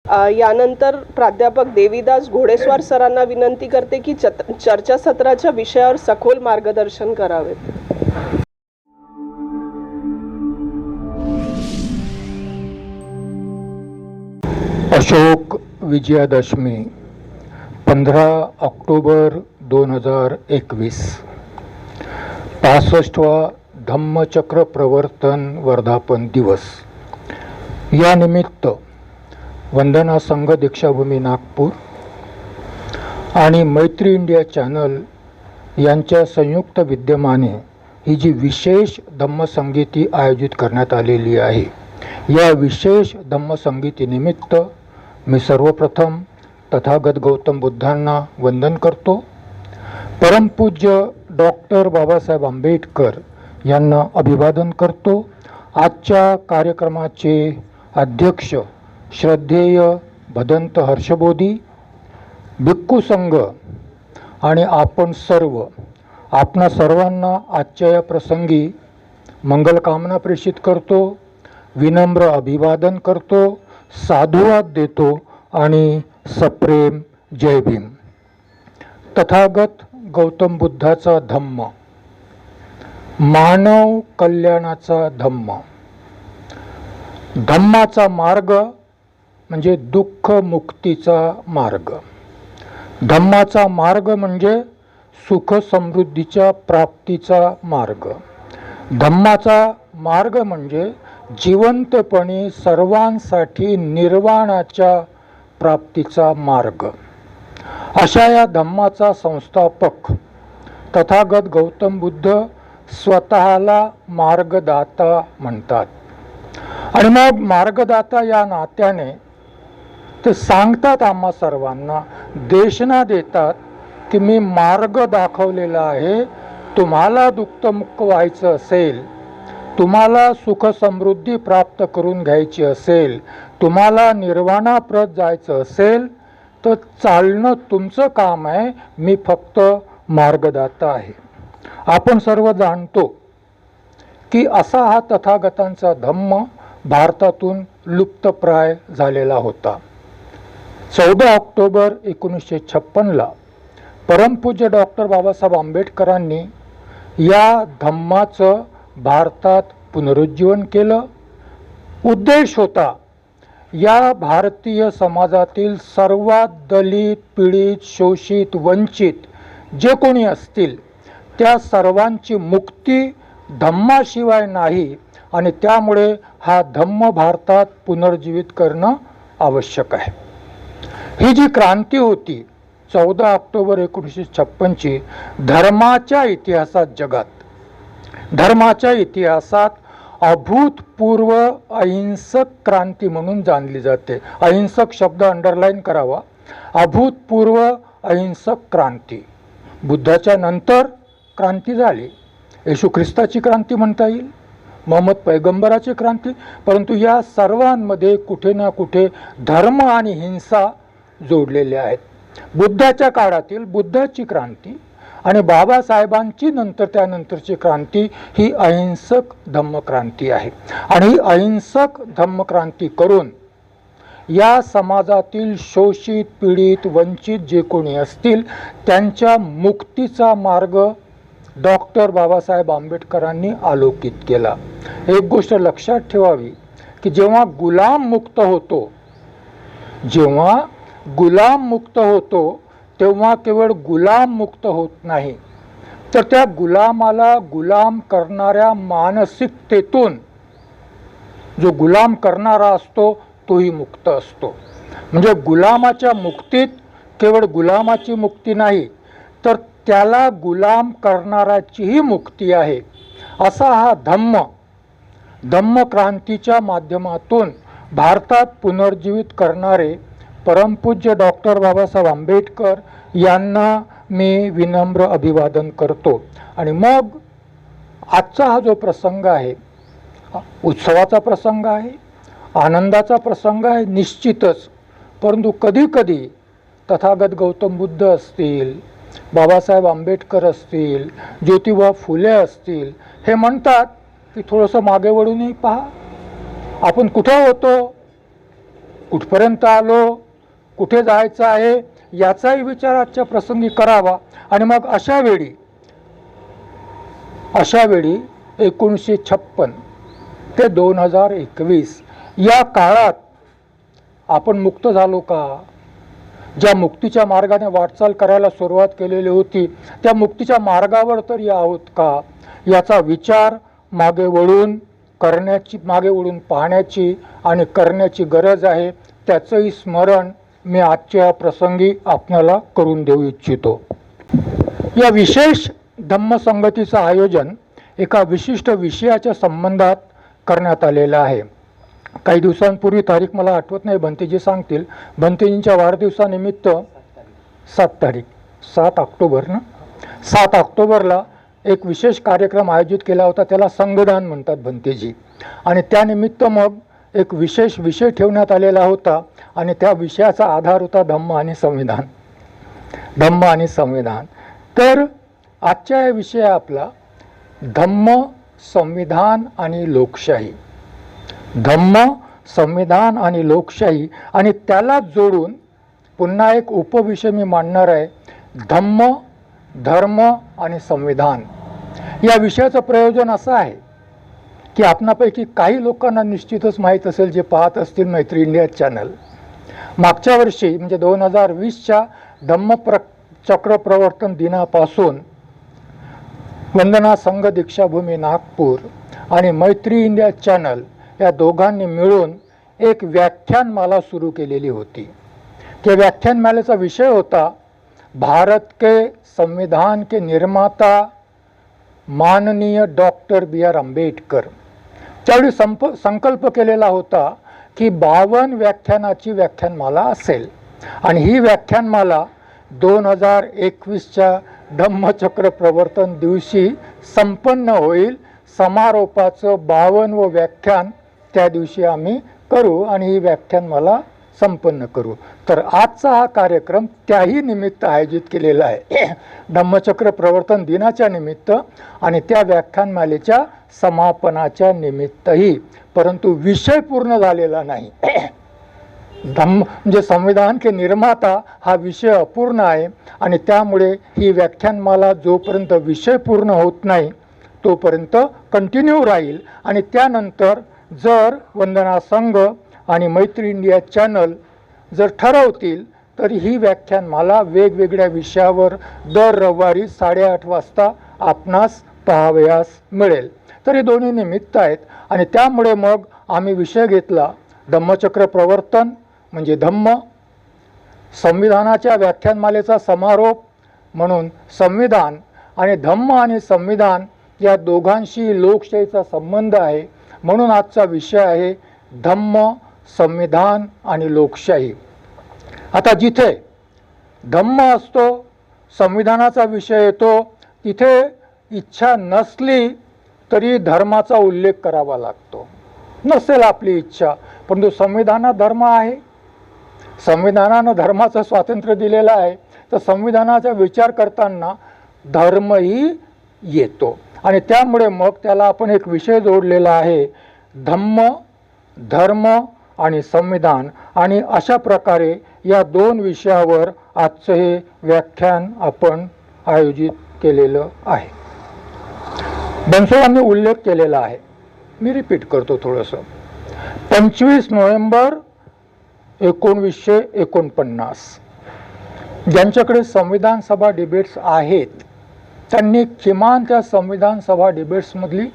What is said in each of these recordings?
यानंतर प्राध्यापक देवीदास घोडेस्वार सरांना विनंती करते की चर्चासत्राच्या विषयावर सखोल मार्गदर्शन करावे। अशोक विजयादशमी 15 ऑक्टोबर 2021 65वा धम्मचक्र प्रवर्तन वर्धापन दिवस या निमित्त वंदना संघ दीक्षाभूमी नागपूर आणि मैत्री इंडिया चॅनल यांच्या संयुक्त विद्यमाने ही जी विशेष धम्मसंगीती आयोजित करण्यात आलेली आहे, या विशेष धम्मसंगीतीनिमित्त मी सर्वप्रथम तथागत गौतम बुद्धांना वंदन करतो। परमपूज्य डॉक्टर बाबासाहेब आंबेडकर यांना अभिवादन करतो। आजच्या कार्यक्रमाचे अध्यक्ष श्रद्धेय भदंत हर्षबोधी, भिक्खू संघ आणि आपण सर्व, आपणा सर्वांना आजच्या या प्रसंगी मंगलकामना प्रेषित करतो, विनम्र अभिवादन करतो, साधुवाद देतो आणि सप्रेम जय भीम। तथागत गौतम बुद्धाचा धम्म, मानव कल्याणाचा धम्म, धम्माचा मार्ग म्हणजे दुःख मुक्तीचा मार्ग, धम्माचा मार्ग म्हणजे सुख समृद्धीच्या प्राप्तीचा मार्ग, धम्माचा मार्ग म्हणजे जिवंतपणे सर्वांसाठी निर्वाणाच्या प्राप्तीचा मार्ग। अशा या धम्माचा संस्थापक तथागत गौतम बुद्ध स्वतःला मार्गदाता म्हणतात। आणि मग मार्गदाता या नात्याने ते सांगतात आम्हा सर्वांना, देशना देतात की मी मार्ग दाखवलेला आहे। तुम्हाला दुःखमुक्त व्हायचं असेल, तुम्हाला सुख समृद्धी प्राप्त करून घ्यायची असेल, तुम्हाला निर्वाणाप्रत जायचं असेल तर चालणं तुमचं काम आहे, मी फक्त मार्गदाता आहे। आपण सर्व जाणतो की असा हा तथागतांचा धम्म भारतातून लुप्तप्राय झालेला होता। 14 ऑक्टोबर 1956ला परमपूज्य डॉक्टर बाबासाहेब आंबेडकरांनी या धम्माचं भारतात पुनरुज्जीवन केलं। उद्देश होता या भारतीय समाजातील सर्वात दलित, पीडित, शोषित, वंचित जे कोणी असतील त्या सर्वांची मुक्ती धम्माशिवाय नाही आणि त्यामुळे हा धम्म भारतात पुनर्जीवित करणं आवश्यक आहे। ही जी क्रांती होती 14 ऑक्टोबर 1956ची धर्माच्या इतिहासात, धर्माच्या इतिहासात अभूतपूर्व अहिंसक क्रांती म्हणून जाणली जाते। अहिंसक शब्द अंडरलाईन करावा, अभूतपूर्व अहिंसक क्रांती। बुद्धाच्या नंतर क्रांती झाली, येशू ख्रिस्ताची क्रांती म्हणता येईल, मोहम्मद पैगंबराची क्रांती, परंतु या सर्वांमध्ये कुठे ना कुठे धर्म आणि हिंसा जोडलेले आहेत। बुद्धाच्या काळातील बुद्धाची क्रांती आणि बाबासाहेबांची त्यानंतरची क्रांती ही अहिंसक धम्मक्रांती आहे। आणि ही अहिंसक धम्मक्रांती करून या समाजातील शोषित, पीडित, वंचित जे कोणी असतील त्यांच्या मुक्तीचा मार्ग डॉक्टर बाबासाहेब आंबेडकरांनी अलोकित केला। एक गोष्ट लक्षात ठेवावी की जेव्हा गुलाम मुक्त होतो तेव्हा केवळ गुलाम मुक्त होत नाही, तर त्या गुलामाला गुलाम करणाऱ्या मानसिकतेतून जो गुलाम करणारा असतो तोही मुक्त असतो। म्हणजे गुलामाच्या मुक्तीत केवळ गुलामाची मुक्ती नाही तर त्याला गुलाम करणाराचीही मुक्ती आहे। असा हा धम्मक्रांतीच्या माध्यमातून भारतात पुनर्जीवित करणारे परमपूज्य डॉक्टर बाबासाहेब आंबेडकर यांना मी विनम्र अभिवादन करतो। आणि मग आजचा हा जो प्रसंग आहे, उत्सवाचा प्रसंग आहे, आनंदाचा प्रसंग आहे निश्चितच, परंतु कधीकधी तथागत गौतम बुद्ध असतील, बाबासाहेब आंबेडकर असतील, ज्योतिबा फुले असतील, हे म्हणतात की थोडंसं मागे वळूनही पहा, आपण कुठे होतो, कुठपर्यंत आलो, कुठे जायचं आहे याचाही विचार आजच्या प्रसंगी करावा. आणि मग अशा वेळी 1956 ते 2021 या काळात आपण मुक्त झालो का? ज्या मुक्तीच्या मार्गाने वाटचाल करायला सुरुवात केलेली होती त्या मुक्तीच्या मार्गावर तरी आहोत का याचा विचार मागे वळून पाहण्याची आणि करण्याची गरज आहे. त्याचंही स्मरण मी आजच्या प्रसंगी आपल्याला करून देऊ इच्छितो. या विशेष धम्मसंगतीचं आयोजन एका विशिष्ट विषयाच्या संबंधात करण्यात आलेलं आहे. काही दिवसांपूर्वी तारीख मला आठवत नाही, भंतेजी सांगतील. भंतेजींच्या वाढदिवसानिमित्त 7 ऑक्टोबरला एक विशेष कार्यक्रम आयोजित केला होता. त्याला संगदान म्हणतात भंतेजी. आणि त्यानिमित्त मग एक विशेष विषय ठेवण्यात आलेला होता आणि त्या विषयाचा आधार होता धम्म आणि संविधान. तर आजच्या हा विषय आपला धम्म, संविधान आणि लोकशाही. धम्म, संविधान आणि लोकशाही, आणि त्याला जोडून पुन्हा एक उपविषय मी मांडणार आहे, धम्म, धर्म आणि संविधान. या विषयाचं प्रयोजन असं आहे की आपणापैकी काही लोकांना निश्चितच माहीत असेल, जे पाहत असतील मैत्री इंडिया चॅनल. मागच्या वर्षी म्हणजे 2020च्या धम्मचक्र प्रवर्तन दिनापासून वंदना संघ दीक्षाभूमी नागपूर आणि मैत्री इंडिया चॅनल या दोघांनी मिळून एक व्याख्यानमाला सुरू केलेली होती. त्या व्याख्यानमालेचा विषय होता भारत के संविधान के निर्माता माननीय डॉक्टर B.R. आंबेडकर. त्यावेळी संकल्प केलेला होता की 52 व्याख्यानाची व्याख्यानमाला असेल आणि ही व्याख्यानमाला 2021च्या धम्मचक्र प्रवर्तन दिवशी संपन्न होईल. समारोपाचं 52वं व्याख्यान त्या दिवशी आम्ही करू आणि ही व्याख्यानमाला संपन्न करू. तर आजचा हा कार्यक्रम त्याही निमित्त आयोजित केलेला आहे, धम्मचक्र प्रवर्तन दिनाच्या निमित्त आणि त्या व्याख्यानमालेच्या समापनाच्या निमित्तही. परंतु विषय पूर्ण झालेला नाही. धम्म म्हणजे संविधान के निर्माता हा विषय अपूर्ण आहे आणि त्यामुळे ही व्याख्यानमाला जोपर्यंत विषय पूर्ण होत नाही तोपर्यंत कंटिन्यू राहील. आणि त्यानंतर जर वंदना संघ आणि मैत्री इंडिया चॅनल जर ठरवतील तर ही व्याख्यानमाला वेगवेगळ्या विषयावर दर रविवारी 8:30 वाजता आपणास पाहावयास मिळेल. तर हे दोन्ही निमित्त आहेत आणि त्यामुळे मग आम्ही विषय घेतला धम्मचक्र प्रवर्तन म्हणजे धम्म, संविधानाच्या व्याख्यानमालेचा समारोप म्हणून संविधान, आणि धम्म आणि संविधान या दोघांशी लोकशाहीचा संबंध आहे म्हणून आजचा विषय आहे धम्म, संविधान आणि लोकशाही. आता जिथे धम्म असतो, संविधानाचा विषय येतो, तिथे इच्छा नसली तरी धर्माचा उल्लेख करावा लागतो. नसेल आपली इच्छा, परंतु संविधानात धर्म आहे, संविधानानं धर्माचं स्वातंत्र्य दिलेलं आहे, तर संविधानाचा विचार करताना धर्मही येतो आणि त्यामुळे मग त्याला आपण एक विषय जोडलेला आहे धम्म, धर्म आणि संविधान. आणि अशा प्रकारे या दोन विषयावर आजचं हे व्याख्यान आपण आयोजित केलेलं आहे. बनसोडांनी उल्लेख केलेला आहे, मी रिपीट करतो थोडंसं. 25 नोव्हेंबर 1949 ज्यांच्याकडे संविधान सभा डिबेट्स आहेत त्यांनी किमान त्या संविधान सभा डिबेट्समधली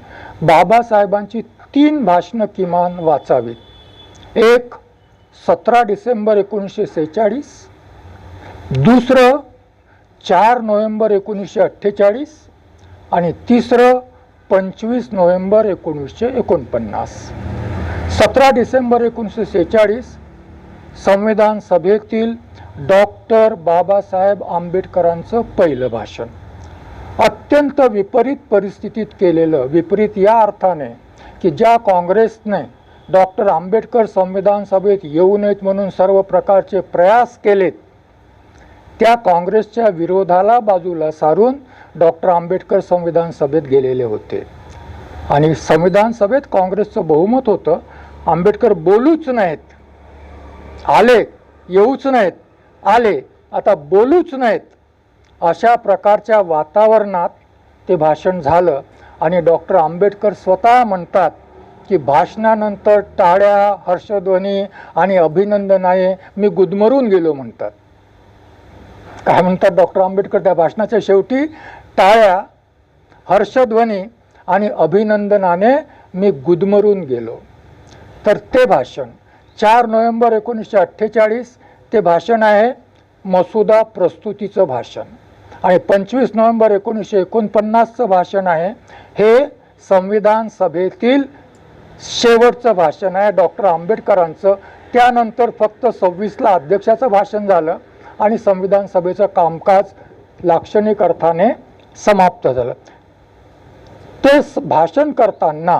बाबासाहेबांची 3 भाषणं किमान वाचावीत. एक 17 डिसेंबर 1946, दुसरं 4 नोव्हेंबर 1948 आणि तिसरं 25 नोव्हेंबर 1949. 17 डिसेंबर 1946 संविधान सभेतील डॉक्टर बाबासाहेब आंबेडकरांचं पहिलं भाषण. अत्यंत विपरीत परिस्थितीत केलेलं. विपरीत या अर्थाने की ज्या काँग्रेसने डॉक्टर आंबेडकर संविधान सभेत येऊ नयेत म्हणून सर्व प्रकारचे प्रयास केलेत, त्या काँग्रेसच्या विरोधाला बाजूला सारून डॉक्टर आंबेडकर संविधान सभेत गेलेले होते आणि संविधान सभेत काँग्रेसचं बहुमत होतं. आंबेडकर बोलूच नाहीत आले, येऊच नाहीत, आले, आता बोलूच नाहीत, अशा प्रकारच्या वातावरणात ते भाषण झालं. आणि डॉक्टर आंबेडकर स्वतः म्हणतात की भाषणानंतर टाळ्या, हर्षध्वनी आणि अभिनंदनाने मी गुदमरून गेलो म्हणतात. काय म्हणतात डॉक्टर आंबेडकर त्या भाषणाच्या शेवटी? टाळ्या, हर्षध्वनी आणि अभिनंदनाने मी गुदमरून गेलो. तर ते भाषण 4 नोव्हेंबर 1948 ते भाषण आहे मसुदा प्रस्तुतीचं भाषण. आणि 25 नोव्हेंबर 1949चं भाषण आहे हे संविधान सभेतील शेवटचं भाषण आहे डॉक्टर आंबेडकरांचं. त्यानंतर फक्त 26ला अध्यक्षाचं भाषण झालं आणि संविधान सभेचं कामकाज लाक्षणिक अर्थाने समाप्त झालं. ते भाषण करताना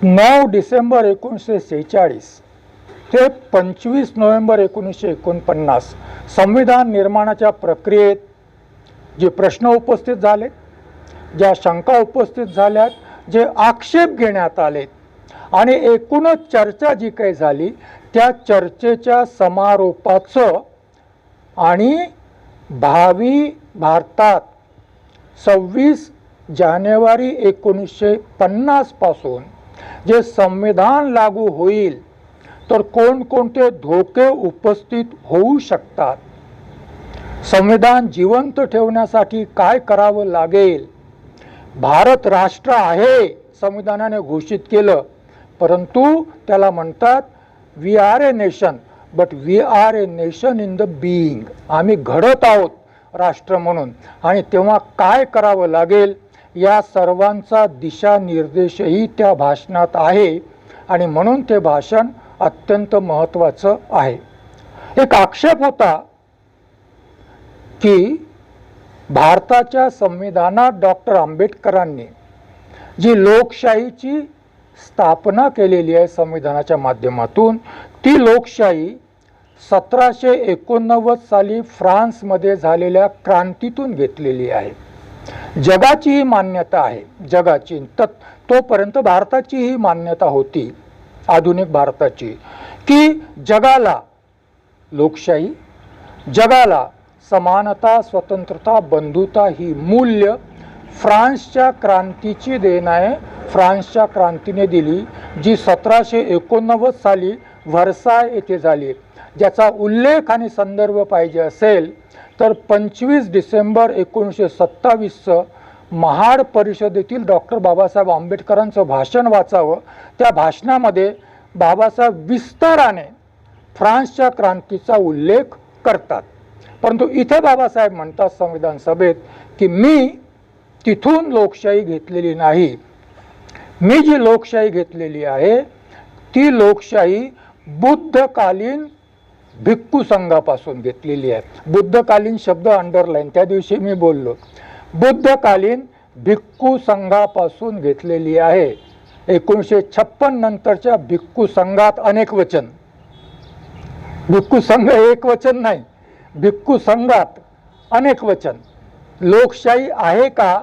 9 डिसेंबर 1946 ते 25 नोव्हेंबर 1949 संविधान निर्माणाच्या प्रक्रियेत जे प्रश्न उपस्थित झाले, ज्या शंका उपस्थित झाल्यात, जे आक्षेप घेण्यात आलेत आणि एकूणच चर्चा जी काही झाली त्या चर्चेच्या समारोपाचं आणि भावी भारतात 26 जानेवारी 1950 पासून जे संविधान लागू होईल तर कोणकोणते धोके उपस्थित होऊ शकतात, संविधान जिवंत ठेवण्यासाठी काय करावं लागेल. भारत राष्ट्र आहे संविधानाने घोषित केलं, परंतु त्याला म्हणतात we are a nation but we are a nation in the being. आम्ही घडत आहोत राष्ट्र म्हणून, आणि तेव्हा काय करावं लागेल या सर्वांचा दिशानिर्देशही त्या भाषणात आहे. आणि म्हणून ते भाषण अत्यंत महत्त्वाचं आहे. एक आक्षेप होता की भारताच्या संविधानात डॉक्टर आंबेडकरांनी जी लोकशाहीची स्थापना केलेली आहे संविधानाच्या माध्यमातून, ती लोकशाही 1789 साली फ्रान्समध्ये झालेल्या क्रांतीतून घेतलेली आहे. जगाची ही मान्यता आहे, जगाची. तोपर्यंत भारताची ही मान्यता होती, आधुनिक भारताची, की जगाला लोकशाही, जगाला समानता, स्वतंत्रता, बंधुता ही मूल्य फ्रान्सच्या क्रांतीची देण आहे. फ्रान्सच्या क्रांतीने दिली, जी 1789 साली व्हर्साय येथे झाली. ज्याचा उल्लेख आणि संदर्भ पाहिजे असेल तर 25 डिसेंबर 1927चं महाड परिषदेतील डॉक्टर बाबासाहेब आंबेडकरांचं भाषण वाचावं. त्या भाषणामध्ये बाबासाहेब विस्ताराने फ्रान्सच्या क्रांतीचा उल्लेख करतात. परंतु इथे बाबासाहेब म्हणतात संविधान सभेत की मी तिथून लोकशाही घेतलेली नाही. मी जी लोकशाही घेतलेली आहे ती लोकशाही बुद्धकालीन भिक्खू संघापासून घेतलेली आहे. बुद्धकालीन शब्द अंडरलाईन, त्या दिवशी मी बोललो, बुद्धकालीन भिक्खू संघापासून घेतलेली आहे. 1956 नंतरच्या भिक्खू संघात अनेक वचन, भिक्खू संघ एक वचन नाही, भिक्खू संघात अनेक वचन. लोकशाही आहे का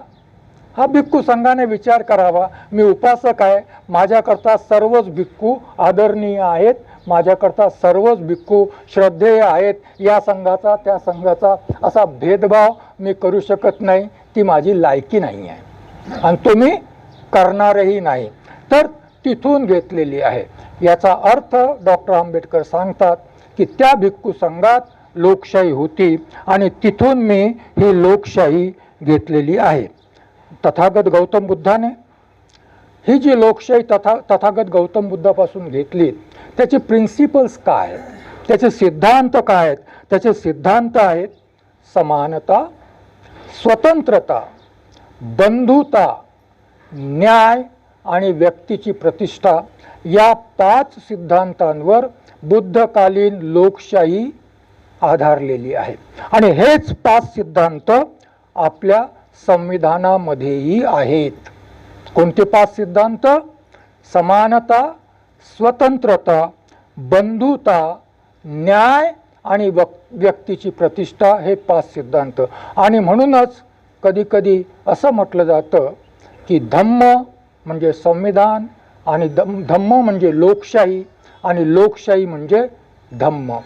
हा भिक्खू संघाने विचार करावा. मी उपासक आहे, माझ्याकरता सर्वच भिक्खू आदरणीय आहेत, माझ्याकरता सर्वच भिक्खू श्रद्धेय आहेत. या संघाचा त्या संघाचा असा भेदभाव मी करू शकत नाही, ती माझी लायकी नाही आहे आणि तो मी करणारही नाही. तर तिथून घेतलेली आहे. याचा अर्थ डॉक्टर आंबेडकर सांगतात की त्या भिक्खू संघात लोकशाही होती आणि तिथून मी ही लोकशाही घेतलेली आहे. तथागत गौतम बुद्धाने ही जी लोकशाही तथागत गौतम बुद्धापासून घेतली, त्याचे प्रिन्सिपल्स काय आहेत, त्याचे सिद्धांत काय आहेत? त्याचे सिद्धांत आहेत समानता, स्वतंत्रता, बंधुता, न्याय आणि व्यक्तीची प्रतिष्ठा. या 5 सिद्धांतांवर बुद्धकालीन लोकशाही आधारलेली आहे. आणि हेच 5 सिद्धांत आपल्या संविधानामध्येही आहेत. कोणते 5 सिद्धांत? समानता, स्वतंत्रता, बंधुता, न्याय आणि व्यक्तीची प्रतिष्ठा, हे 5 सिद्धांत. आणि म्हणूनच कधीकधी असं म्हटलं जातं की धम्म म्हणजे संविधान आणि धम्म म्हणजे लोकशाही आणि लोकशाही म्हणजे धम्म.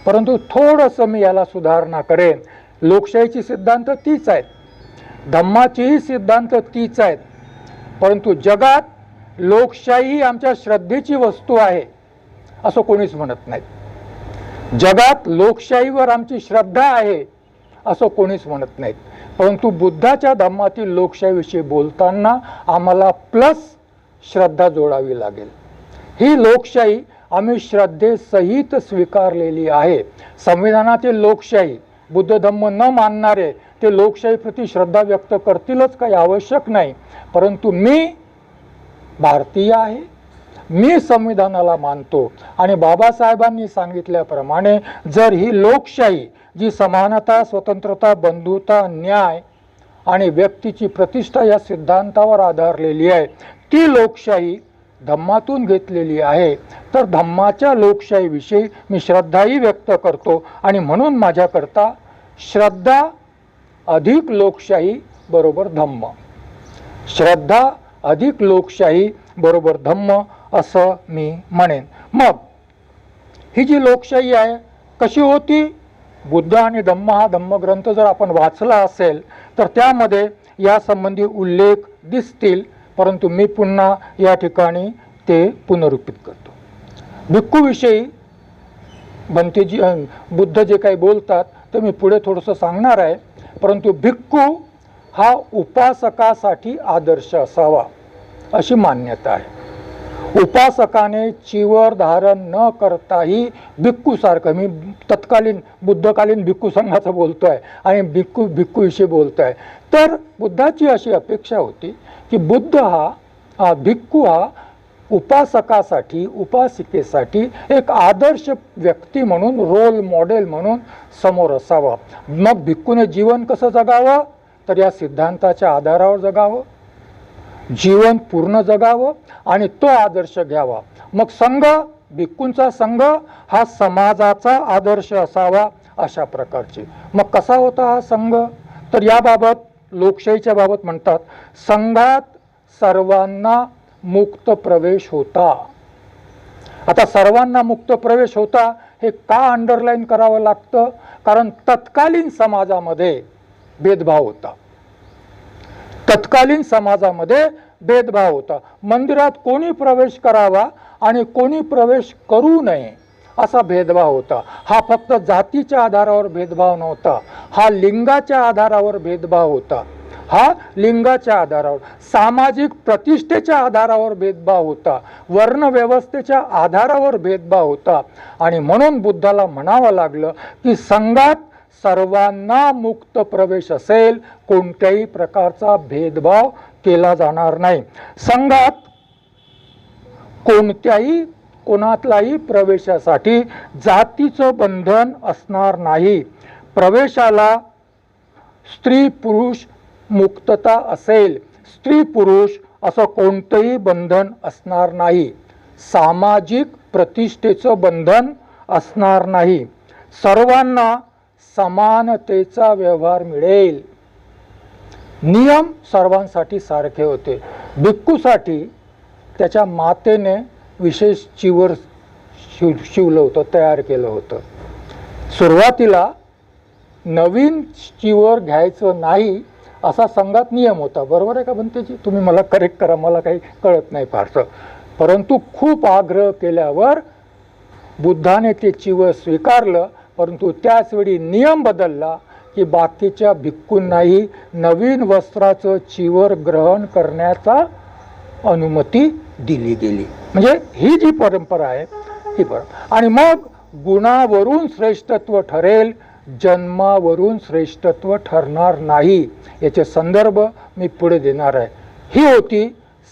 परंतु थोडंसं मी याला सुधारणा करेन. लोकशाहीची सिद्धांत तीच आहेत, धम्माचीही सिद्धांत तीच आहेत, परंतु जगात लोकशाही ही आमच्या श्रद्धेची वस्तू आहे असं कोणीच म्हणत नाही. जगात लोकशाहीवर आमची श्रद्धा आहे असं कोणीच म्हणत नाहीत. परंतु बुद्धाच्या धम्मातील लोकशाहीविषयी बोलताना आम्हाला प्लस श्रद्धा जोडावी लागेल. ही लोकशाही आम्ही श्रद्धेसहित स्वीकारलेली आहे. संविधानातील लोकशाही बुद्ध धम्म न मानणारे ते लोकशाहीप्रती श्रद्धा व्यक्त करतीलच काही आवश्यक नाही. परंतु मी भारतीय आहे, मी संविधानाला मानतो आणि बाबासाहेबांनी सांगितल्याप्रमाणे जर ही लोकशाही जी समानता, स्वतंत्रता, बंधुता, न्याय आणि व्यक्तीची प्रतिष्ठा या सिद्धांतावर आधारलेली आहे, ती लोकशाही धम्मातून घेतलेली आहे, तर धम्माच्या लोकशाहीविषयी मी श्रद्धाही व्यक्त करतो. आणि म्हणून माझ्याकरता श्रद्धा अधिक लोकशाही बरोबर धम्म, श्रद्धा अधिक लोकशाही बरोबर धम्म असं मी म्हणेन. मग ही जी लोकशाही आहे कशी होती? बुद्ध आणि धम्म हा धम्मग्रंथ जर आपण वाचला असेल तर त्यामध्ये यासंबंधी उल्लेख दिसतील, परंतु मी पुन्हा या ठिकाणी ते पुनरुत्थित करतो. भिक्खूविषयी भंतेजी बुद्ध जे काही बोलतात ते मी पुढे थोडंसं सांगणार आहे. परंतु भिक्खू हा उपासकासाठी आदर्श असावा अशी मान्यता आहे. उपासकाने चिवर धारण न करताही भिक्खूसारखं, मी तत्कालीन बुद्धकालीन भिक्खू संघाचं बोलतो आहे आणि भिक्खूविषयी बोलतो आहे, तर बुद्धाची अशी अपेक्षा होती की बुद्ध हा भिक्खू हा उपासकासाठी, उपासिकेसाठी एक आदर्श व्यक्ती म्हणून, रोल मॉडेल म्हणून समोर असावा. मग भिक्खूने जीवन कसं जगावं? तर या सिद्धांताच्या आधारावर जगावं, जीवन पूर्ण जगावं आणि तो आदर्श घ्यावा. मग संघ, भिक्खूंचा संघ हा समाजाचा आदर्श असावा अशा प्रकारचे. मग कसा होता हा संघ? तर याबाबत लोकशाहीच्या बाबत म्हणतात, संघात सर्वांना मुक्त प्रवेश होता. आता सर्वांना मुक्त प्रवेश होता हे का अंडरलाईन करावं लागतं? कारण तत्कालीन समाजामध्ये भेदभाव होता. तत्कालीन समाजामध्ये भेदभाव होता. मंदिरात कोणी प्रवेश करावा आणि कोणी प्रवेश करू नये असा भेदभाव होता. हा फक्त जातीच्या आधारावर भेदभाव नव्हता, हा लिंगाच्या आधारावर भेदभाव होता. हा लिंगाच्या आधारावर, सामाजिक प्रतिष्ठेच्या आधारावर भेदभाव होता, वर्णव्यवस्थेच्या आधारावर भेदभाव होता. आणि म्हणून बुद्धाला म्हणावं लागलं की संघात सर्वांना मुक्त प्रवेश असेल, कोणत्याही प्रकारचा भेदभाव केला जाणार नाही. संघात कोणातलाही प्रवेशासाठी जातीचं बंधन असणार नाही. प्रवेशाला स्त्री पुरुष मुक्तता असेल, स्त्री पुरुष असं कोणतंही बंधन असणार नाही. सामाजिक प्रतिष्ठेचं बंधन असणार नाही. सर्वांना समानतेचा व्यवहार मिळेल. नियम सर्वांसाठी सारखे होते. भिक्खूसाठी त्याच्या मातेने विशेष चिवर शिवलं होतं, तयार केलं होतं. सुरुवातीला नवीन चिवर घ्यायचं नाही असा संघात नियम होता. बरोबर आहे का भंतेजी? तुम्ही मला करेक्ट करा, मला काही कळत नाही फारसं. परंतु खूप आग्रह केल्यावर बुद्धाने ते चिवर स्वीकारलं. परंतु त्याचवेळी नियम बदलला की बाकीच्या भिक्खूंनाही नवीन वस्त्राचं चिवर ग्रहण करण्याचा अनुमती दिली गेली. म्हणजे ही जी परंपरा आहे ही परंपरा. आणि मग गुणावरून श्रेष्ठत्व ठरेल, जन्मावरून श्रेष्ठत्व ठरणार नाही. याचे संदर्भ मी पुढे देणार आहे. ही होती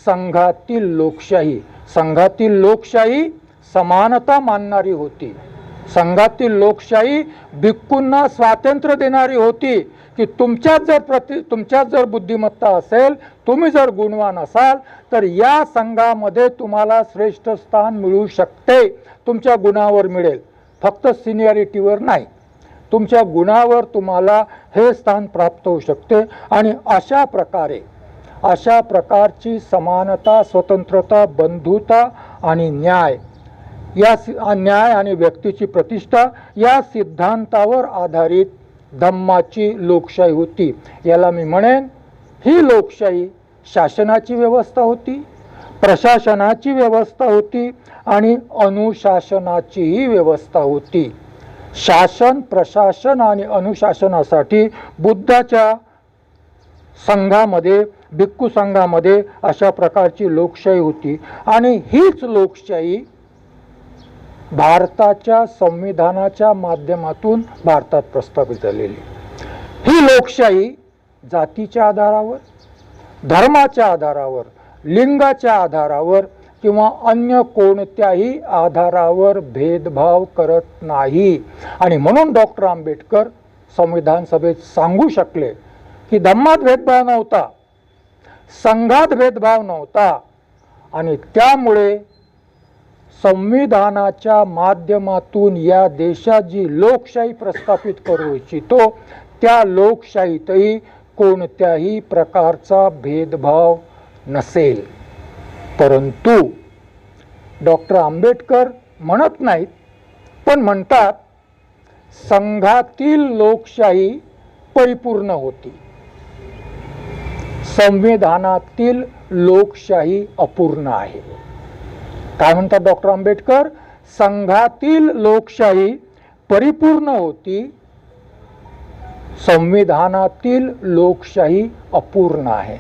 संघातील लोकशाही. संघातील लोकशाही समानता मानणारी होती. संघातील लोकशाही भिक्खूंना स्वातंत्र्य देणारी होती की तुमच्यात जर बुद्धिमत्ता असेल, तुम्ही जर गुणवान असाल तर या संघामध्ये तुम्हाला श्रेष्ठ स्थान मिळू शकते. तुमच्या गुणावर मिळेल, फक्त सिनियरिटीवर नाही. तुमच्या गुणावर तुम्हाला हे स्थान प्राप्त होऊ शकते. आणि अशा प्रकारची समानता, स्वतंत्रता, बंधुता आणि न्याय न्याय आणि व्यक्तीची प्रतिष्ठा या सिद्धांतावर आधारित धम्माची लोकशाही होती. याला मी म्हणेन ही लोकशाही शासनाची व्यवस्था होती, प्रशासनाची व्यवस्था होती आणि अनुशासनाचीही व्यवस्था होती. शासन, प्रशासन आणि अनुशासनासाठी बुद्धाच्या संघामध्ये, भिक्खू संघामध्ये अशा प्रकारची लोकशाही होती आणि हीच लोकशाही भारताच्या संविधानाच्या माध्यमातून भारतात प्रस्थापित झालेली. ही लोकशाही जातीच्या आधारावर, धर्माच्या आधारावर, लिंगाच्या आधारावर किंवा अन्य कोणत्याही आधारावर भेदभाव करत नाही. आणि म्हणून डॉक्टर आंबेडकर संविधान सभेत सांगू शकले की धम्मात भेदभाव नव्हता, संघात भेदभाव नव्हता आणि त्यामुळे संविधानाच्या माध्यमातून या देशात जी लोकशाही प्रस्थापित करू इच्छितो त्या लोकशाहीतही कोणत्याही प्रकारचा भेदभाव नसेल. परंतु डॉक्टर आंबेडकर म्हणत नाहीत, पण म्हणतात संघातील लोकशाही परिपूर्ण होती, संविधानातील लोकशाही अपूर्ण आहे. काय म्हणतात डॉक्टर आंबेडकर? संघातील लोकशाही परिपूर्ण होती, संविधानातील लोकशाही अपूर्ण आहे.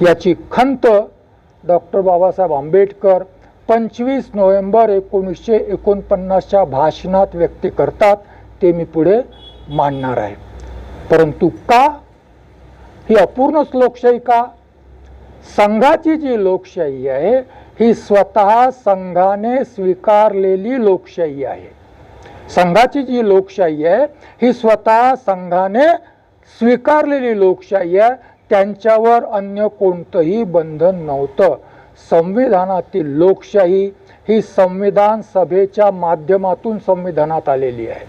याची खंत डॉक्टर बाबासाहेब आंबेडकर 25 नोव्हेंबर 1949च्या भाषणात व्यक्त करतात. ते मी पुढे मांडणार आहे. परंतु का ही अपूर्णच लोकशाही का? संघाची जी लोकशाही आहे ही स्वतः संघाने स्वीकारलेली लोकशाही आहे. संघाची जी लोकशाही आहे ही स्वतः संघाने स्वीकारलेली लोकशाही आहे. त्यांच्यावर अन्य कोणतंही बंधन नव्हतं. संविधानातील लोकशाही ही संविधान सभेच्या माध्यमातून संविधानात आलेली आहे.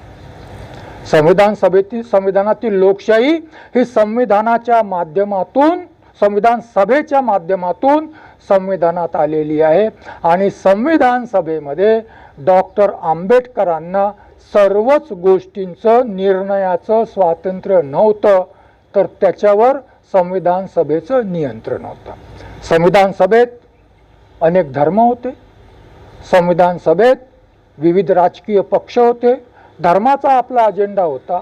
संविधानातील लोकशाही ही संविधानाच्या माध्यमातून, संविधान सभेच्या माध्यमातून संविधानात आलेली आहे. आणि संविधान सभेमध्ये डॉक्टर आंबेडकरांना सर्वच गोष्टींचं निर्णयाचं स्वातंत्र्य नव्हतं, तर त्याच्यावर संविधान सभेचं नियंत्रण होतं. संविधान सभेत अनेक धर्म होते, संविधान सभेत विविध राजकीय पक्ष होते. धर्माचा आपला अजेंडा होता,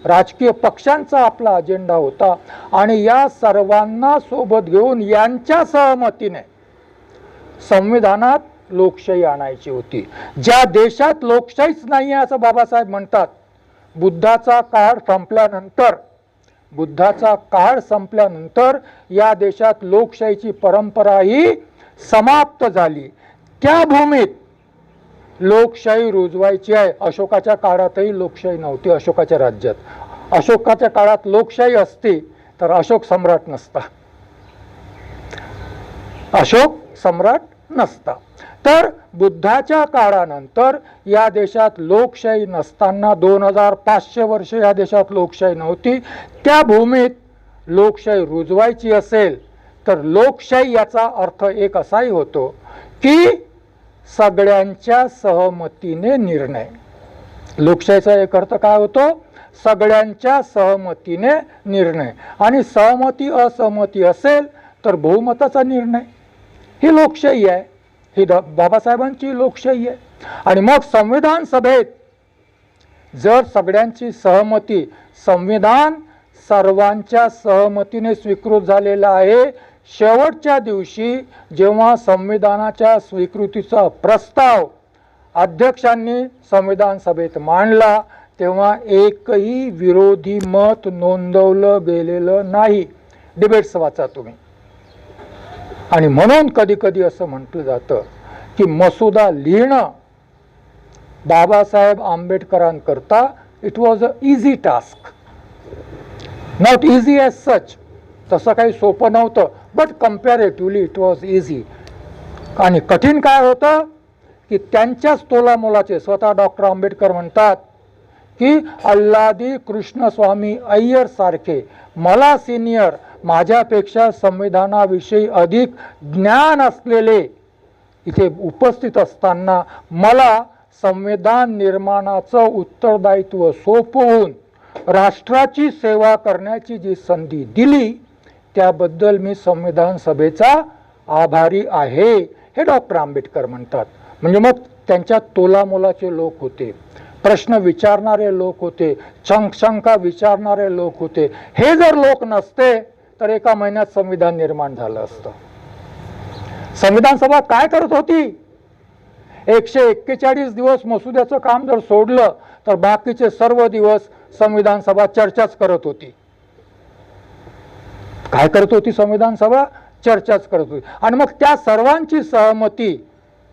राजकीय पक्षांचा आपला अजेंडा होता आणि या सर्वांना सोबत घेऊन यांच्या सहमतीने संविधानात लोकशाही आणायची होती. ज्या देशात लोकशाहीच नाही आहे असं बाबासाहेब म्हणतात, बुद्धाचा काळ संपल्यानंतर या देशात लोकशाहीची परंपरा ही समाप्त झाली. त्या भूमीत लोकशाही रुजवायची आहे. अशोकाच्या काळातही लोकशाही नव्हती. अशोकाच्या राज्यात, अशोकाच्या काळात लोकशाही असती तर अशोक सम्राट नसता, अशोक सम्राट नसता. तर बुद्धाच्या काळानंतर या देशात लोकशाही नसताना 2500 वर्ष या देशात लोकशाही नव्हती. त्या भूमीत लोकशाही रुजवायची असेल तर लोकशाही याचा अर्थ एक असाही होतो की सगळ्यांच्या सहमतीने निर्णय. लोकशाहीचा एक अर्थ काय होतो? सगळ्यांच्या सहमतीने निर्णय. आणि सहमती असहमती असेल तर बहुमताचा निर्णय. ही लोकशाही आहे, ही बाबासाहेबांची लोकशाही आहे. आणि मग संविधान सभेत जर सगळ्यांची सहमती, संविधान सर्वांच्या सहमतीने स्वीकृत झालेला आहे. शेवटच्या दिवशी जेव्हा संविधानाच्या स्वीकृतीचा प्रस्ताव अध्यक्षांनी संविधान सभेत मांडला तेव्हा एकही विरोधी मत नोंदवलं गेलेलं नाही. डिबेट्स वाचा तुम्ही. आणि म्हणून कधी कधी असं म्हटलं जातं की मसुदा लिहिणं बाबासाहेब आंबेडकरांकरता it was a easy task, not easy as such. तसं काही सोपं नव्हतं, but comparatively it was easy. आणि कठीण काय होतं की त्यांच्याच तोलामोलाचे स्वतः डॉक्टर आंबेडकर म्हणतात की अल्लादी कृष्णस्वामी अय्यर सारखे मला सिनियर, माझ्यापेक्षा संविधानाविषयी अधिक ज्ञान असलेले इथे उपस्थित असताना मला संविधान निर्माणाचं उत्तरदायित्व सोपवून राष्ट्राची सेवा करण्याची जी संधी दिली त्याबद्दल मी संविधान सभेचा आभारी आहे, हे डॉक्टर आंबेडकर म्हणतात. म्हणजे मग त्यांच्या तोलामोलाचे लोक होते, प्रश्न विचारणारे लोक होते, शंका विचारणारे लोक होते. हे जर लोक नसते तर एका महिन्यात संविधान निर्माण झालं असतं. संविधान सभा काय करत होती? 141 दिवस मसुद्याचं काम जर सोडलं तर बाकीचे सर्व दिवस संविधान सभा चर्चाच करत होती. काय करत होती संविधान सभा? चर्चाच करत होती. आणि मग त्या सर्वांची सहमती